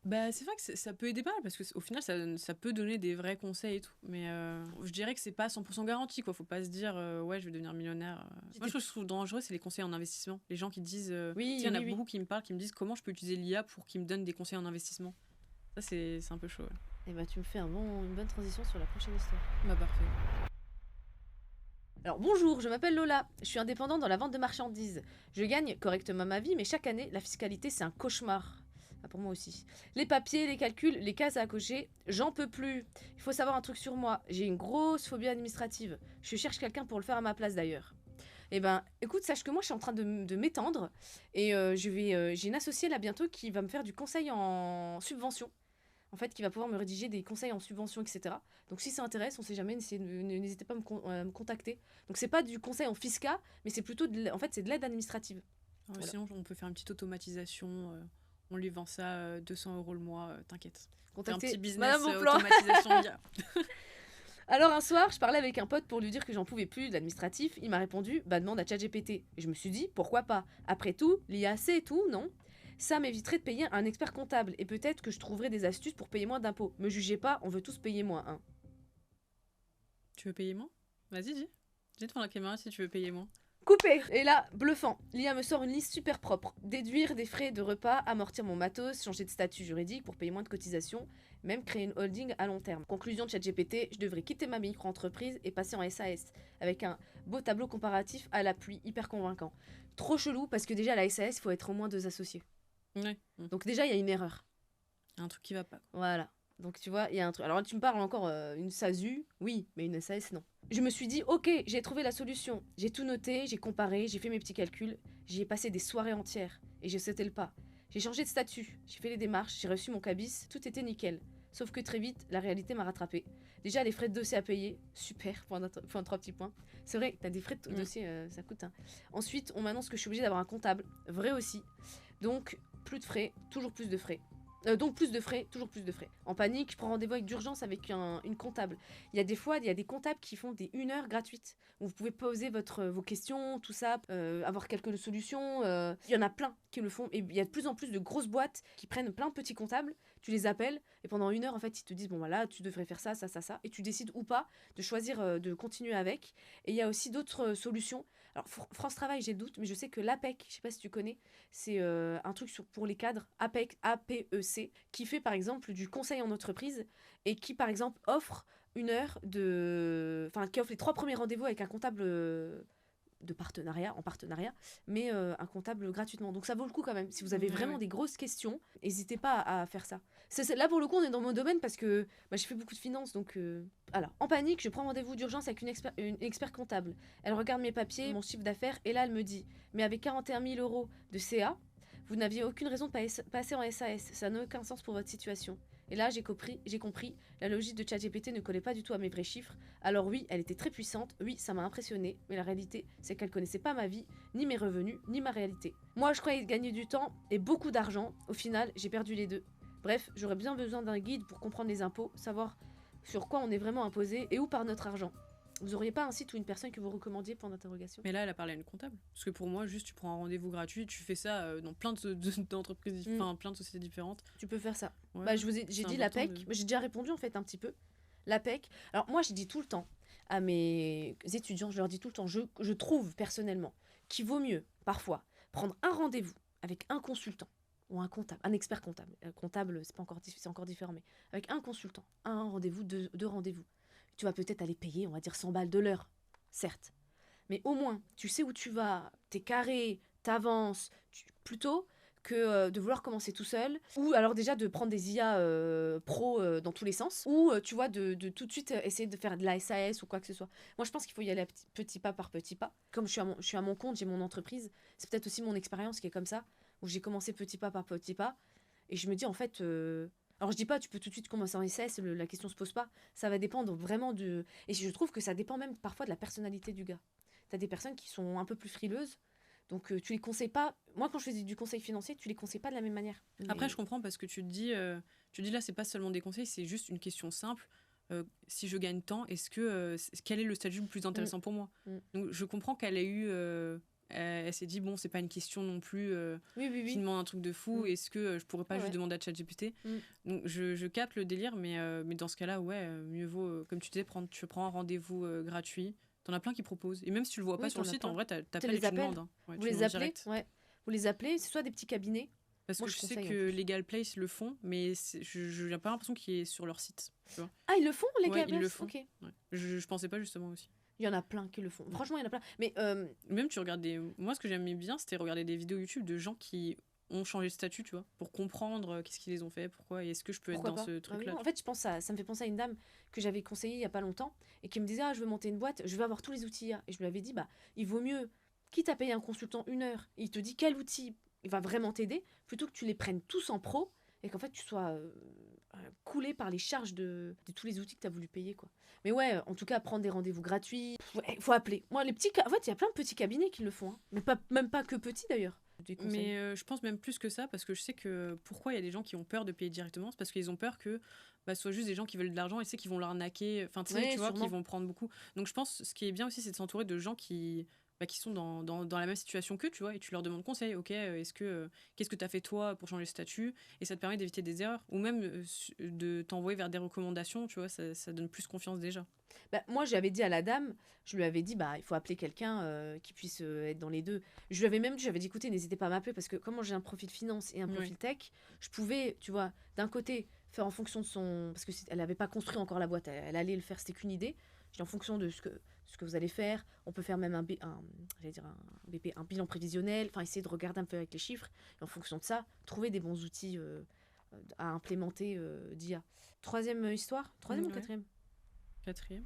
Bah, c'est vrai que ça peut aider pas mal parce que au final ça peut donner des vrais conseils et tout, mais je dirais que c'est pas 100% garanti quoi. Faut pas se dire ouais je vais devenir millionnaire. Moi ce que je trouve dangereux c'est les conseils en investissement. Les gens qui disent Oui, il y en a oui. beaucoup qui me parlent, qui me disent comment je peux utiliser l'IA pour qu'ils me donnent des conseils en investissement. Ça c'est un peu chaud. Ouais. Et bah tu me fais une bonne transition sur la prochaine histoire. Bah parfait. Alors bonjour, je m'appelle Lola, je suis indépendante dans la vente de marchandises. Je gagne correctement ma vie, mais chaque année, la fiscalité c'est un cauchemar. Ah, pour moi aussi. Les papiers, les calculs, les cases à cocher, j'en peux plus. Il faut savoir un truc sur moi, j'ai une grosse phobie administrative. Je cherche quelqu'un pour le faire à ma place d'ailleurs. Eh ben, écoute, sache que moi je suis en train de m'étendre et j'ai une associée là bientôt qui va me faire du conseil en subvention. En fait, qui va pouvoir me rédiger des conseils en subvention, etc. Donc si ça intéresse, on sait jamais, n'hésitez pas à me contacter. Donc c'est pas du conseil en fisca, mais c'est plutôt en fait c'est de l'aide administrative. Voilà. Sinon on peut faire une petite automatisation. On lui vend ça 200 € le mois, t'inquiète. Contactez un petit business Madame automatisation. Alors un soir, je parlais avec un pote pour lui dire que j'en pouvais plus de l'administratif. Il m'a répondu bah demande à ChatGPT. Et je me suis dit pourquoi pas. Après tout, l'IA c'est tout, non? Ça m'éviterait de payer un expert comptable et peut-être que je trouverais des astuces pour payer moins d'impôts. Me jugez pas, on veut tous payer moins. Hein. Tu veux payer moins? Vas-y, dis. Dis devant la caméra si tu veux payer moins. Coupé. Et là, bluffant. L'IA me sort une liste super propre. Déduire des frais de repas, amortir mon matos, changer de statut juridique pour payer moins de cotisations, même créer une holding à long terme. Conclusion de ChatGPT, je devrais quitter ma micro-entreprise et passer en SAS, avec un beau tableau comparatif à l'appui, hyper convaincant. Trop chelou parce que déjà à la SAS, il faut être au moins 2 associés. Ouais. Donc déjà, il y a une erreur. Un truc qui va pas. Voilà. Donc tu vois, il y a un truc. Alors tu me parles encore une SASU, oui, mais une SAS, non. Je me suis dit, ok, j'ai trouvé la solution. J'ai tout noté, j'ai comparé, j'ai fait mes petits calculs. J'y ai passé des soirées entières et j'ai sauté le pas. J'ai changé de statut, j'ai fait les démarches, j'ai reçu mon cabis, tout était nickel. Sauf que très vite, la réalité m'a rattrapé. Déjà, les frais de dossier à payer, super, point 3 petits points. C'est vrai, t'as des frais de dossier, ça coûte. Hein. Ensuite, on m'annonce que je suis obligée d'avoir un comptable, vrai aussi. Donc, plus de frais, toujours plus de frais. Donc plus de frais, toujours plus de frais. En panique, je prends rendez-vous avec d'urgence avec une comptable. Il y a des fois, il y a des comptables qui font des 1 heure gratuites. Où vous pouvez poser vos questions, tout ça, avoir quelques solutions. Il y en a plein qui le font. Et il y a de plus en plus de grosses boîtes qui prennent plein de petits comptables. Tu les appelles et pendant 1 heure, en fait, ils te disent, bon voilà, tu devrais faire ça, ça, ça, ça. Et tu décides ou pas de choisir de continuer avec. Et il y a aussi d'autres solutions. Alors, France Travail, j'ai le doute, mais je sais que l'APEC, je sais pas si tu connais, c'est un truc pour les cadres, APEC, APEC, qui fait par exemple du conseil en entreprise et qui par exemple offre 1 heure de. Enfin, qui offre les 3 premiers rendez-vous avec un comptable de partenariat, en partenariat, mais un comptable gratuitement. Donc ça vaut le coup quand même. Si vous avez vraiment des grosses questions, n'hésitez pas à faire ça. Là pour le coup, on est dans mon domaine parce que j'ai fait beaucoup de finances, donc. Alors, en panique, je prends rendez-vous d'urgence avec une expert comptable. Elle regarde mes papiers, mon chiffre d'affaires, et là elle me dit, mais avec 41 000 € de CA, vous n'aviez aucune raison de passer en SAS. Ça n'a aucun sens pour votre situation. Et là, j'ai compris, la logique de ChatGPT ne collait pas du tout à mes vrais chiffres. Alors oui, elle était très puissante, oui, ça m'a impressionné, mais la réalité, c'est qu'elle connaissait pas ma vie, ni mes revenus, ni ma réalité. Moi, je croyais gagner du temps et beaucoup d'argent. Au final, j'ai perdu les deux. Bref, j'aurais bien besoin d'un guide pour comprendre les impôts, savoir sur quoi on est vraiment imposé et où part notre argent. Vous auriez pas un site ou une personne que vous recommandiez pour d'interrogation? Mais là, elle a parlé à une comptable. Parce que pour moi, juste, tu prends un rendez-vous gratuit, tu fais ça dans plein d'entreprises, enfin plein de sociétés différentes. Tu peux faire ça. Ouais, j'ai dit l'APEC, j'ai déjà répondu en fait un petit peu. L'APEC. Alors moi, je dis tout le temps à mes étudiants, je leur dis tout le temps, je trouve personnellement qu'il vaut mieux, parfois, prendre un rendez-vous avec un consultant ou un comptable, un expert comptable. Comptable, c'est encore différent, mais avec un consultant, un rendez-vous, deux rendez-vous. Tu vas peut-être aller payer, on va dire 100 balles de l'heure, certes. Mais au moins, tu sais où tu vas, t'es carré, t'avances, plutôt que de vouloir commencer tout seul, ou alors déjà de prendre des IA pro dans tous les sens, ou tu vois, de tout de suite essayer de faire de la SAS ou quoi que ce soit. Moi, je pense qu'il faut y aller petit pas par petit pas. Comme je suis à mon compte, j'ai mon entreprise, c'est peut-être aussi mon expérience qui est comme ça, où j'ai commencé petit pas par petit pas, et je me dis en fait... Alors je dis pas tu peux tout de suite commencer en SAS, la question se pose pas, ça va dépendre vraiment de... Et je trouve que ça dépend même parfois de la personnalité du gars. T'as des personnes qui sont un peu plus frileuses, donc tu les conseilles pas... Moi quand je faisais du conseil financier, tu les conseilles pas de la même manière. Après je comprends parce que tu te dis là c'est pas seulement des conseils, c'est juste une question simple. Si je gagne tant, quel est le statut le plus intéressant pour moi? Donc je comprends qu'elle ait eu elle s'est dit, bon, c'est pas une question non plus Oui. qui demande un truc de fou. Mm. Est-ce que je pourrais pas Ouais. juste demander à ChatGPT? Donc, je capte le délire, mais dans ce cas-là, ouais, mieux vaut, comme tu disais, tu prends un rendez-vous gratuit. T'en as plein qui proposent. Et même si tu le vois pas Oui, sur le t'en as site, plein. en vrai, Tu t'appelles et les tu appelles. demandes. Hein. Ouais, Vous tu les demandes appelez, direct. ouais. Vous les appelez, c'est soit des petits cabinets. Parce Moi, que je je sais conseille, en que plus. Legal Place le font, mais je n'ai pas l'impression qu'il est sur leur site. Tu vois. Ah, ils le font, les Ouais, ils cabinets. le font. Ok. Ouais. Je pensais pas justement aussi. Il y en a plein qui le font. Franchement, il y en a plein. Mais Même tu regardes Moi, ce que j'aimais bien, c'était regarder des vidéos YouTube de gens qui ont changé de statut, tu vois, pour comprendre qu'est-ce qu'ils les ont fait, pourquoi, et est-ce que je peux pourquoi être dans pas. ce Ah oui, truc-là. en fait, je pense ça me fait penser à une dame que j'avais conseillée il y a pas longtemps et qui me disait ah, je veux monter une boîte, je veux avoir tous les outils IA. Et je lui avais dit bah il vaut mieux, quitte à payer un consultant 1 heure, il te dit quel outil va vraiment t'aider, plutôt que tu les prennes tous en pro et qu'en fait tu sois coulé par les charges de tous les outils que tu as voulu payer quoi. Mais ouais, en tout cas, prendre des rendez-vous gratuits, faut appeler. Moi, en fait, il y a plein de petits cabinets qui le font, hein. Mais même pas que petits d'ailleurs. Des conseils. Mais je pense même plus que ça, parce que je sais que pourquoi il y a des gens qui ont peur de payer directement, c'est parce qu'ils ont peur que ce soit juste des gens qui veulent de l'argent et c'est qu'ils vont l'arnaquer, enfin tu sais, Ouais, tu vois, sûrement. qu'ils vont prendre beaucoup. Donc je pense ce qui est bien aussi, c'est de s'entourer de gens qui sont dans la même situation qu'eux, tu vois, et tu leur demandes conseil, ok, qu'est-ce que tu as fait toi pour changer de statut, et ça te permet d'éviter des erreurs, ou même de t'envoyer vers des recommandations, tu vois, ça donne plus confiance déjà. Bah, moi, j'avais dit à la dame, je lui avais dit, bah, il faut appeler quelqu'un qui puisse être dans les deux. Je lui avais même dit, j'avais dit, écoutez, n'hésitez pas à m'appeler parce que comment j'ai un profil finance et un profil Oui. tech, je pouvais, tu vois, d'un côté, faire en fonction de son. Parce qu'elle n'avait pas construit encore la boîte, elle allait le faire, c'était qu'une idée. Je dis, en fonction de ce que vous allez faire, on peut faire même j'allais dire un BP, un bilan prévisionnel, enfin, essayer de regarder un peu avec les chiffres. Et en fonction de ça, trouver des bons outils à implémenter d'IA. Troisième histoire. Troisième ou Ouais. quatrième? Quatrième.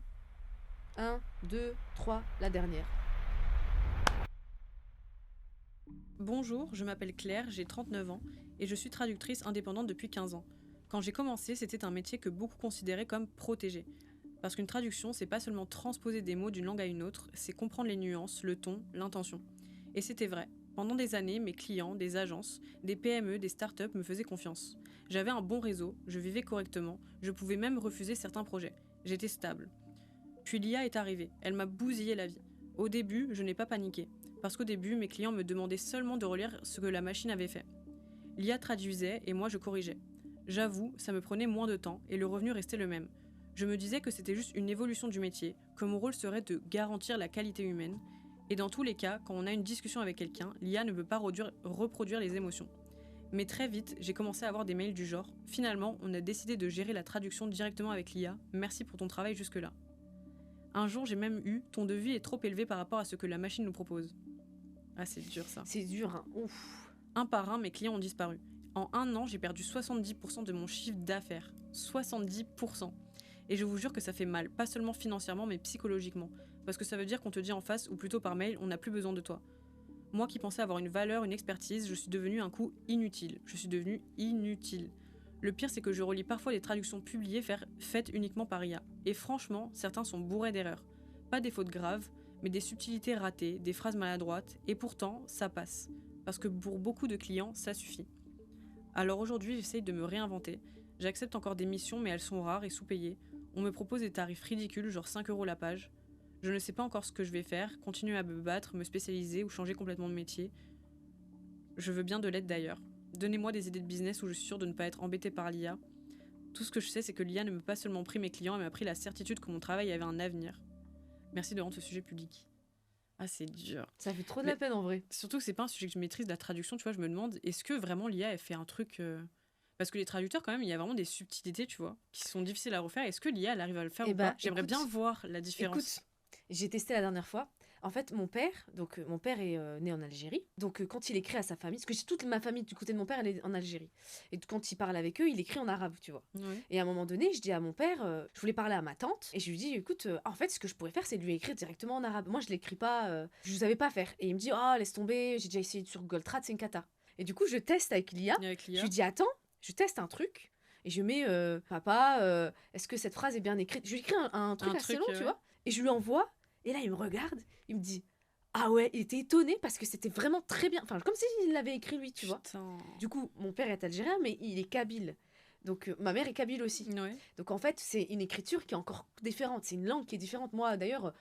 1, 2, 3, la dernière. Bonjour, je m'appelle Claire, j'ai 39 ans et je suis traductrice indépendante depuis 15 ans. Quand j'ai commencé, c'était un métier que beaucoup considéraient comme protégé. Parce qu'une traduction, c'est pas seulement transposer des mots d'une langue à une autre, c'est comprendre les nuances, le ton, l'intention. Et c'était vrai. Pendant des années, mes clients, des agences, des PME, des startups me faisaient confiance. J'avais un bon réseau, je vivais correctement, je pouvais même refuser certains projets. J'étais stable. Puis l'IA est arrivée, elle m'a bousillé la vie. Au début, je n'ai pas paniqué, parce qu'au début, mes clients me demandaient seulement de relire ce que la machine avait fait. L'IA traduisait et moi je corrigeais. J'avoue, ça me prenait moins de temps et le revenu restait le même. Je me disais que c'était juste une évolution du métier, que mon rôle serait de garantir la qualité humaine, et dans tous les cas, quand on a une discussion avec quelqu'un, l'IA ne peut pas reproduire les émotions. Mais très vite, j'ai commencé à avoir des mails du genre « Finalement, on a décidé de gérer la traduction directement avec l'IA, merci pour ton travail jusque-là ». Un jour, j'ai même eu « Ton devis est trop élevé par rapport à ce que la machine nous propose ». Ah, c'est dur ça. C'est dur, hein. Ouf. Un par un, mes clients ont disparu. En 1 an, j'ai perdu 70% de mon chiffre d'affaires. 70%. Et je vous jure que ça fait mal, pas seulement financièrement, mais psychologiquement. Parce que ça veut dire qu'on te dit en face, ou plutôt par mail, on n'a plus besoin de toi. Moi qui pensais avoir une valeur, une expertise, je suis devenue un coup inutile. Je suis devenue inutile. Le pire, c'est que je relis parfois des traductions publiées faites uniquement par IA. Et franchement, certains sont bourrés d'erreurs. Pas des fautes graves, mais des subtilités ratées, des phrases maladroites, et pourtant, ça passe. Parce que pour beaucoup de clients, ça suffit. Alors aujourd'hui, j'essaye de me réinventer. J'accepte encore des missions, mais elles sont rares et sous-payées. On me propose des tarifs ridicules, genre 5 € la page. Je ne sais pas encore ce que je vais faire, continuer à me battre, me spécialiser ou changer complètement de métier. Je veux bien de l'aide d'ailleurs. Donnez-moi des idées de business où je suis sûre de ne pas être embêtée par l'IA. Tout ce que je sais, c'est que l'IA ne m'a pas seulement pris mes clients, elle m'a pris la certitude que mon travail avait un avenir. Merci de rendre ce sujet public. Ah, c'est dur. Ça fait trop de la peine en vrai. Surtout que c'est pas un sujet que je maîtrise, la traduction, tu vois, je me demande, est-ce que vraiment l'IA, elle fait un truc... Parce que les traducteurs, quand même, il y a vraiment des subtilités, tu vois, qui sont difficiles à refaire. Est-ce que l'IA, elle arrive à le faire ou pas? J'aimerais bien voir la différence. Écoute, j'ai testé la dernière fois. En fait, mon père est né en Algérie. Donc, quand il écrit à sa famille, parce que j'ai toute ma famille du côté de mon père, elle est en Algérie. Et quand il parle avec eux, il écrit en arabe, tu vois. Ouais. Et à un moment donné, je dis à mon père, je voulais parler à ma tante, et je lui dis, écoute, en fait, ce que je pourrais faire, c'est lui écrire directement en arabe. Moi, je l'écris pas, je ne savais pas faire. Et il me dit, oh, laisse tomber, j'ai déjà essayé sur Google Trad, c'est une cata. Et du coup, je teste avec l'IA. Avec l'IA. Je lui dis, attends, je teste un truc. Et je mets, papa, est-ce que cette phrase est bien écrite? Je lui écris un truc assez long, tu vois. Et je lui envoie. Et là, il me regarde, il me dit ah ouais, il était étonné parce que c'était vraiment très bien. Enfin, comme s'il l'avait écrit lui, tu vois. Du coup, mon père est algérien, mais il est kabyle. Donc, ma mère est kabyle aussi. Ouais. Donc, en fait, c'est une écriture qui est encore différente. C'est une langue qui est différente. Moi, d'ailleurs,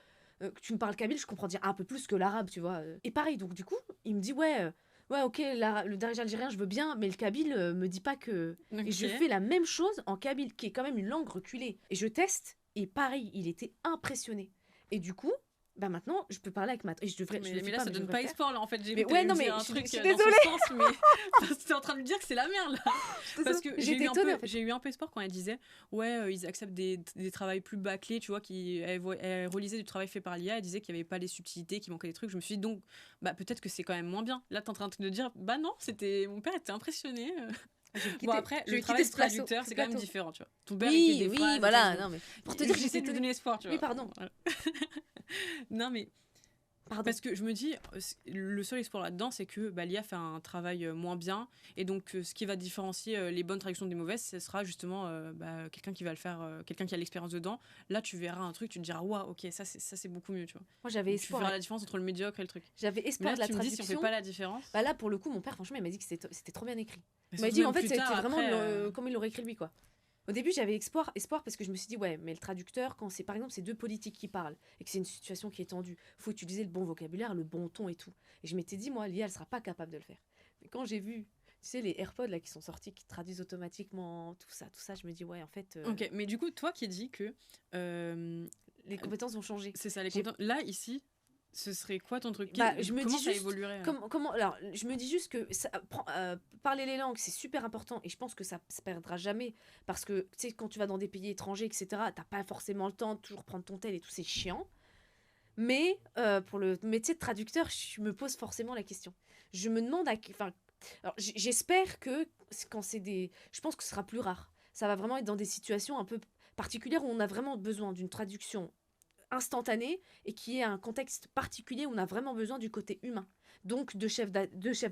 tu me parles kabyle, je comprends dire un peu plus que l'arabe, tu vois. Et pareil, donc du coup, il me dit ouais, ok, le darija algérien, je veux bien, mais le kabyle me dit pas que. Et je Ok. fais la même chose en kabyle, qui est quand même une langue reculée. Et je teste, et pareil, il était impressionné. Et du coup, bah maintenant, je peux parler avec ma. Et je le Mais fais là, pas, ça mais je donne devrais pas le faire. espoir là en fait. J'ai Mais vu que ouais, t'allais me non, mais dire un je truc suis dans ce désolée. sens, mais parce que t'es en train de me dire que c'est la merde là. Parce que J'étais étonnée, en fait. j'ai eu un peu espoir quand elle disait ouais, ils acceptent des travails plus bâclés, tu vois, elle relisait du travail fait par l'IA, elle disait qu'il y avait pas les subtilités, qu'il manquait des trucs. Je me suis dit donc bah peut-être que c'est quand même moins bien. Là, t'es en train de dire bah non, c'était mon père était impressionné. Je vais le Bon quitter, après, je vais le quitter travail ce du traducteur, ce c'est quand même plateau. différent, tu vois. Ton père, il fait Oui, des oui, phrases et tout, voilà, bon. non, mais pour te dire que J'essaie j'étais de te étonnée. donner espoir, tu Oui, vois. pardon, Voilà. Non mais pardon. parce que je me dis, le seul espoir là-dedans, c'est que bah, l'IA fait un travail moins bien. Et donc, ce qui va différencier les bonnes traductions des mauvaises, ce sera justement bah, quelqu'un qui va le faire, quelqu'un qui a l'expérience dedans. Là, tu verras un truc, tu te diras, waouh, ok, ça c'est beaucoup mieux, tu vois. Moi, j'avais Donc, tu espoir, verras la différence entre le médiocre et le truc. j'avais Mais espoir là, de la tu me dis, si on fait traduction. pas la différence. Bah là, pour le coup, mon père, franchement, il m'a dit que c'était trop bien écrit. Et Il m'a surtout dit qu'en même fait, plus c'était tard, vraiment après. comme il l'aurait écrit lui, quoi. Au début, j'avais espoir parce que je me suis dit, ouais, mais le traducteur, quand c'est par exemple ces deux politiques qui parlent et que c'est une situation qui est tendue, faut utiliser le bon vocabulaire, le bon ton et tout. Et je m'étais dit, moi, l'IA, elle sera pas capable de le faire. Mais quand j'ai vu, tu sais, les AirPods là qui sont sortis, qui traduisent automatiquement tout ça, je me dis, ouais, en fait, Ok, mais du coup, toi qui dis que les compétences vont changer. c'est ça, les J'ai compétences. Là, ici, ce serait quoi ton truc? Bah, je me Comment dis ça juste, évoluerait alors, je me dis juste que parler les langues, c'est super important et je pense que ça perdra jamais parce que, tu sais, quand tu vas dans des pays étrangers, etc., t'as pas forcément le temps de toujours prendre ton tel et tout, c'est chiant. Mais pour le métier de traducteur, je me pose forcément la question. Je me demande enfin, alors, j'espère que quand c'est des, je pense que ce sera plus rare. Ça va vraiment être dans des situations un peu particulières où on a vraiment besoin d'une traduction instantané et qui est un contexte particulier où on a vraiment besoin du côté humain. Donc de chef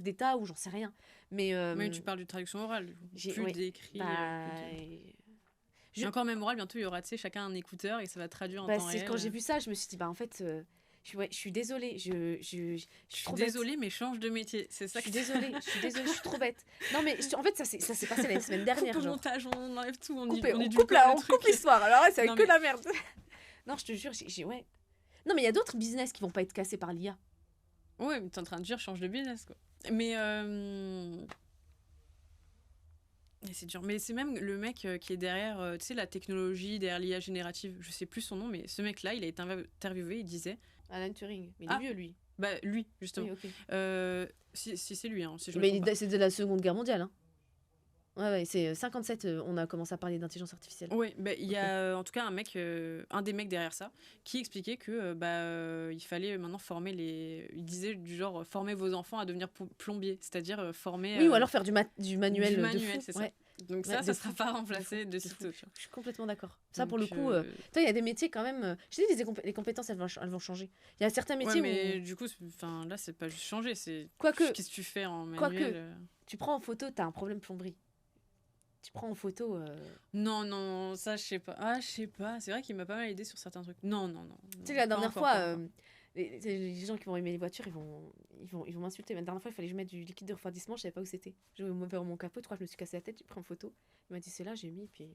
d'État ou j'en sais rien. Mais Mais tu parles de traduction orale, du coup. Plus ouais, d'écrit. bah, Et je, encore même oral, bientôt il y aura, tu sais, chacun un écouteur et ça va traduire en bah, temps c'est quand j'ai réel. vu ça, je me suis dit bah en fait, ouais, je suis désolée, je Je suis suis trop bête. désolée, mais change de métier. C'est Je ça suis que désolée, je suis trop bête. Non mais en fait ça s'est passé la semaine dernière, coupe au genre. montage, on enlève tout, on Coupé, on coupe édulcore là, le on coupe truc. l'histoire. Alors là, c'est Non, que mais- la merde. Non, je te jure, ouais. Non mais il y a d'autres business qui vont pas être cassés par l'IA. Ouais, mais t'es en train de dire change de business, quoi. Mais et c'est dur. Mais c'est même le mec qui est derrière, tu sais, la technologie, derrière l'IA générative. Je sais plus son nom, mais ce mec-là, il a été interviewé, il disait. Alan Turing, mais il est Ah, vieux lui. bah lui, justement. Oui, ok. Si c'est lui, hein, si je me Mais trompe pas. c'est de la Seconde Guerre mondiale. Hein. Ouais, c'est 57, on a commencé à parler d'intelligence artificielle. Oui, bah, il y Ok. a en tout cas un mec, un des mecs derrière ça, qui expliquait que il fallait maintenant former les. Il disait du genre former vos enfants à devenir plombier, c'est-à-dire former Oui, ou alors faire du manuel du de fou. manuel, c'est ça. Ouais, Donc ouais, ça de sera fou. pas De remplacé fou, de de fou. sitôt. Tu vois. Je suis complètement d'accord. Ça, pour Donc, le coup, toi, il y a des métiers quand même. Je te dis, les compétences, elles vont changer. Il y a certains ouais, métiers mais où. du coup, enfin là, c'est pas juste changer, c'est Quoique, qu'est-ce que tu fais en manuel. quoique, tu prends en photo, t'as un problème plomberie. Tu prends en photo. Non, non, ça je sais pas. Ah, je sais pas. C'est vrai qu'il m'a pas mal aidé sur certains trucs. Non, non, non. Tu sais, la Pas dernière encore, fois, pas encore. les gens qui vont aimer les voitures, ils vont m'insulter. Mais la dernière fois, il fallait que je mette du liquide de refroidissement, je savais pas où c'était. J'ai ouvert mon capot, je crois que je me suis cassé la tête, j'ai pris en photo. Il m'a dit c'est là, j'ai mis, puis.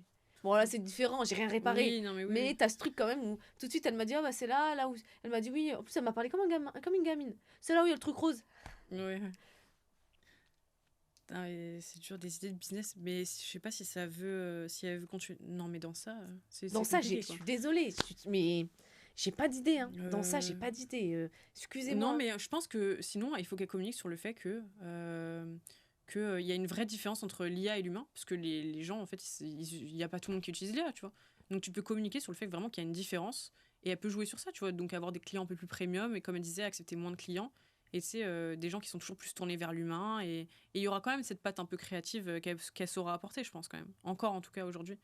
Bon, là, c'est différent, j'ai rien réparé. Oui, non, mais oui. Mais Oui. t'as ce truc quand même où tout de suite, elle m'a dit, ah bah c'est là où. Elle m'a dit oui, en plus, elle m'a parlé comme, comme une gamine. C'est là où il y a le truc rose. Ouais. Putain, et c'est toujours des idées de business, mais je sais pas si ça veut, si elle veut continuer. Non, mais dans ça, Dans c'est ça, compliqué, je quoi. suis désolée, mais j'ai pas d'idée. Hein. Dans ça, j'ai Euh, pas d'idée. Excusez-moi. Non, mais je pense que sinon, il faut qu'elle communique sur le fait que il y a une vraie différence entre l'IA et l'humain, parce que les gens, en fait, il y a pas tout le monde qui utilise l'IA, tu vois. Donc tu peux communiquer sur le fait que vraiment qu'il y a une différence, et elle peut jouer sur ça, tu vois. Donc avoir des clients un peu plus premium, et comme elle disait, accepter moins de clients, et c'est des gens qui sont toujours plus tournés vers l'humain, et il y aura quand même cette patte un peu créative qu'elle saura apporter, je pense, quand même. Encore, en tout cas, aujourd'hui.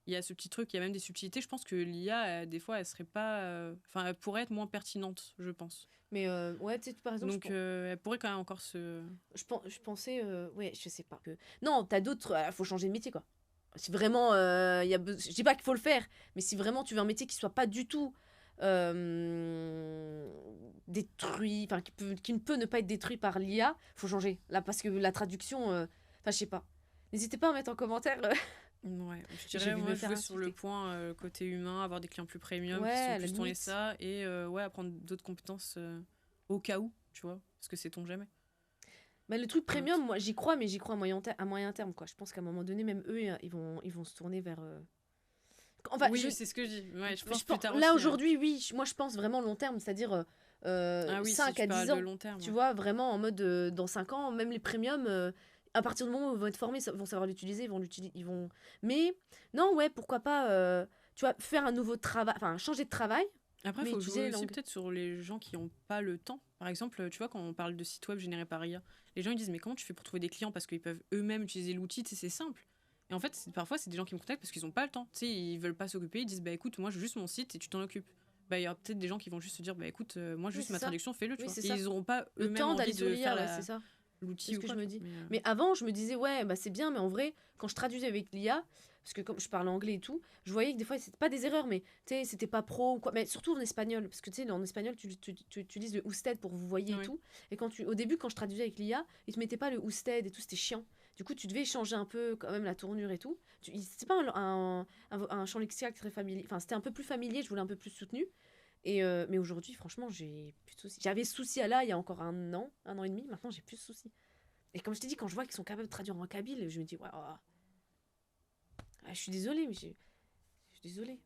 Il y a ce petit truc, il y a même des subtilités. Je pense que l'IA, des fois, elle serait pas. Enfin, elle pourrait être moins pertinente, je pense. Mais ouais, tu sais, par exemple, Donc, elle pourrait quand même encore se. je pensais, ouais, je sais pas. Non, t'as d'autres, faut changer de métier, quoi. Si vraiment, je dis pas qu'il faut le faire, mais si vraiment tu veux un métier qui soit pas du tout détruit, enfin, qui ne peut ne pas être détruit par l'IA, faut changer. Là, parce que la traduction, enfin, je sais pas. N'hésitez pas à mettre en commentaire Ouais, je J'ai dirais, vu moi, me faire jouer sur le insulter. point côté humain, avoir des clients plus premium Ouais, qui sont à la plus tournés limite. ça, et ouais, apprendre d'autres compétences au cas où, tu vois, parce que sait-on jamais. Bah, le truc Ouais, premium, moi j'y crois, mais j'y crois à moyen terme, quoi. Je pense qu'à un moment donné, même eux, ils vont se tourner vers. Enfin, oui, c'est ce que je dis. Ouais, je pense je plus tard là aussi. aujourd'hui, oui, moi je pense vraiment long terme, c'est-à-dire Ah oui, si 5 tu à 10 parles de ans. long terme. Tu Ouais. vois, vraiment en mode dans 5 ans, même les premiums, à partir du moment où ils vont être formés, ils vont savoir l'utiliser, ils vont l'utiliser, ils vont. Mais non, ouais, pourquoi pas, tu vois, faire un nouveau travail, enfin changer de travail, Après, il mais faut utiliser jouer les aussi langues. peut-être sur les gens qui n'ont pas le temps. Par exemple, tu vois, quand on parle de sites web générés par IA, les gens ils disent mais comment tu fais pour trouver des clients parce qu'ils peuvent eux-mêmes utiliser l'outil, tu sais, c'est simple. Et en fait, parfois, c'est des gens qui me contactent parce qu'ils n'ont pas le temps. Tu sais, ils veulent pas s'occuper, ils disent bah écoute, moi je veux juste mon site et tu t'en occupes. Bah il y aura peut-être des gens qui vont juste se dire bah écoute, moi Oui, juste c'est ma ça. traduction, fais-le, tu Oui, vois. c'est Et ça. ils n'auront pas Le eux-mêmes temps d'aller envie sur de faire l'IA, ouais, c'est ça. C'est l'outil ce ou que quoi, je me tu vois. dis. Mais avant, je me disais, ouais, bah c'est bien, mais en vrai, quand je traduisais avec l'IA, parce que comme je parlais anglais et tout, je voyais que des fois, c'était pas des erreurs, mais tu sais, c'était pas pro ou quoi. Mais surtout en espagnol, parce que tu sais, en espagnol, tu utilises le usted pour vous voyez et Oui. tout. Et au début, quand je traduisais avec l'IA, ils te mettaient pas le usted et tout, c'était chiant. Du coup, tu devais changer un peu quand même la tournure et tout. C'était pas un champ lexical très familier. Enfin, c'était un peu plus familier, je voulais un peu plus soutenu. Mais aujourd'hui, franchement, j'ai plus de soucis. J'avais ce souci à là il y a encore un an et demi. Maintenant, j'ai plus de soucis. Et comme je t'ai dit, quand je vois qu'ils sont capables de traduire en kabyle, je me dis, ouais, je suis désolée, mais je suis désolée.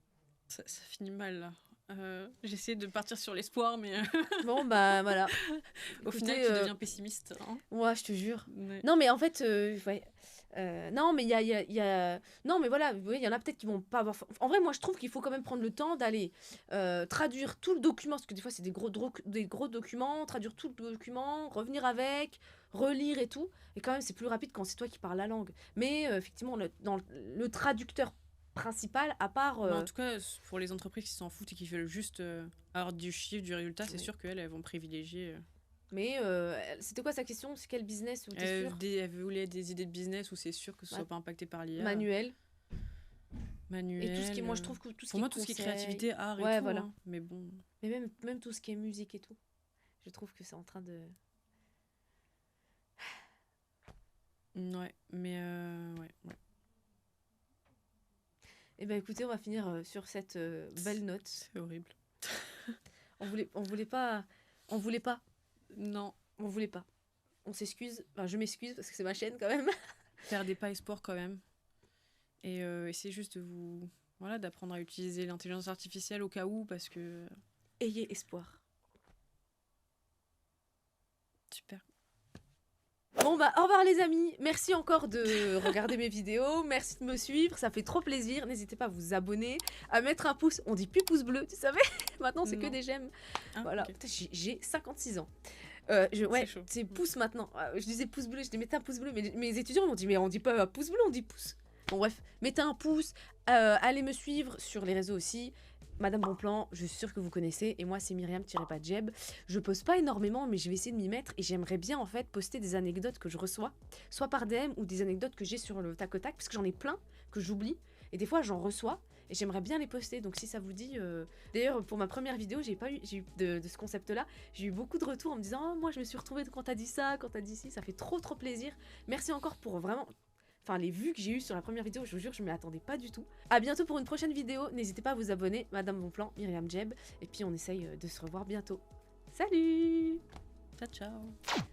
Ça finit mal là. J'essaie de partir sur l'espoir, mais Bon, bah voilà. au Écoutez, final, tu deviens pessimiste. Hein. ouais, je te jure. Ouais. Non, mais en fait, ouais. Non, mais non, mais voilà, il y en a peut-être qui vont pas avoir. En vrai, moi, je trouve qu'il faut quand même prendre le temps d'aller traduire tout le document, parce que des fois, c'est des gros documents, traduire tout le document, revenir avec, relire et tout. Et quand même, c'est plus rapide quand c'est toi qui parles la langue. Mais effectivement, dans le traducteur principal, à part. Mais en tout cas, pour les entreprises qui s'en foutent et qui veulent juste avoir du chiffre, du résultat, c'est Ouais. sûr qu'elles elles vont privilégier. Mais c'était quoi sa question? C'est quel business? T'es sûr? Elles voulaient des idées de business où c'est sûr que ce soit pas impacté par l'IA. Manuel. Manuel. Et tout ce qui est, moi je trouve que tout ce Pour qui moi, est tout ce qui est conseil, créativité, art et ouais, tout. voilà. Hein. Mais bon. Mais même tout ce qui est musique et tout, je trouve que c'est en train de. Ouais, mais ouais. Eh ben écoutez, on va finir sur cette belle note. C'est horrible. On voulait pas, on voulait pas, Non, on voulait pas. On s'excuse, enfin je m'excuse parce que c'est ma chaîne quand même. perdez pas espoir quand même. Et essayez juste de vous, voilà, d'apprendre à utiliser l'intelligence artificielle au cas où, parce que Ayez espoir. super. Bon bah au revoir les amis, merci encore de regarder mes vidéos, merci de me suivre, ça fait trop plaisir, n'hésitez pas à vous abonner, à mettre un pouce, on dit plus pouce bleu, tu savais? Maintenant c'est que Non. des j'aime. Ah, Voilà, ok. putain, j'ai 56 ans. C'est chaud. C'est pouce maintenant. Je disais pouce bleu, je dis mettez un pouce bleu, mais mes étudiants m'ont dit mais on dit pas pouce bleu, on dit pouce. Bon bref, mettez un pouce, allez me suivre sur les réseaux aussi. Madame Bonplan, je suis sûre que vous connaissez, et moi c'est Myriam-Jeb. Je poste pas énormément, mais je vais essayer de m'y mettre, et j'aimerais bien en fait poster des anecdotes que je reçois, soit par DM ou des anecdotes que j'ai sur le tac au tac, parce que j'en ai plein que j'oublie, et des fois j'en reçois, et j'aimerais bien les poster, donc si ça vous dit... D'ailleurs, pour ma première vidéo, j'ai eu de ce concept-là, j'ai eu beaucoup de retours en me disant « Oh, moi je me suis retrouvée quand t'as dit ça, quand t'as dit ci », ça fait trop plaisir. Merci encore pour vraiment... Enfin, les vues que j'ai eues sur la première vidéo, je vous jure, je ne m'y attendais pas du tout. À bientôt pour une prochaine vidéo. N'hésitez pas à vous abonner. Madame Bonplan, Myriam-Jeb. Et puis, on essaye de se revoir bientôt. Salut! Ciao, ciao.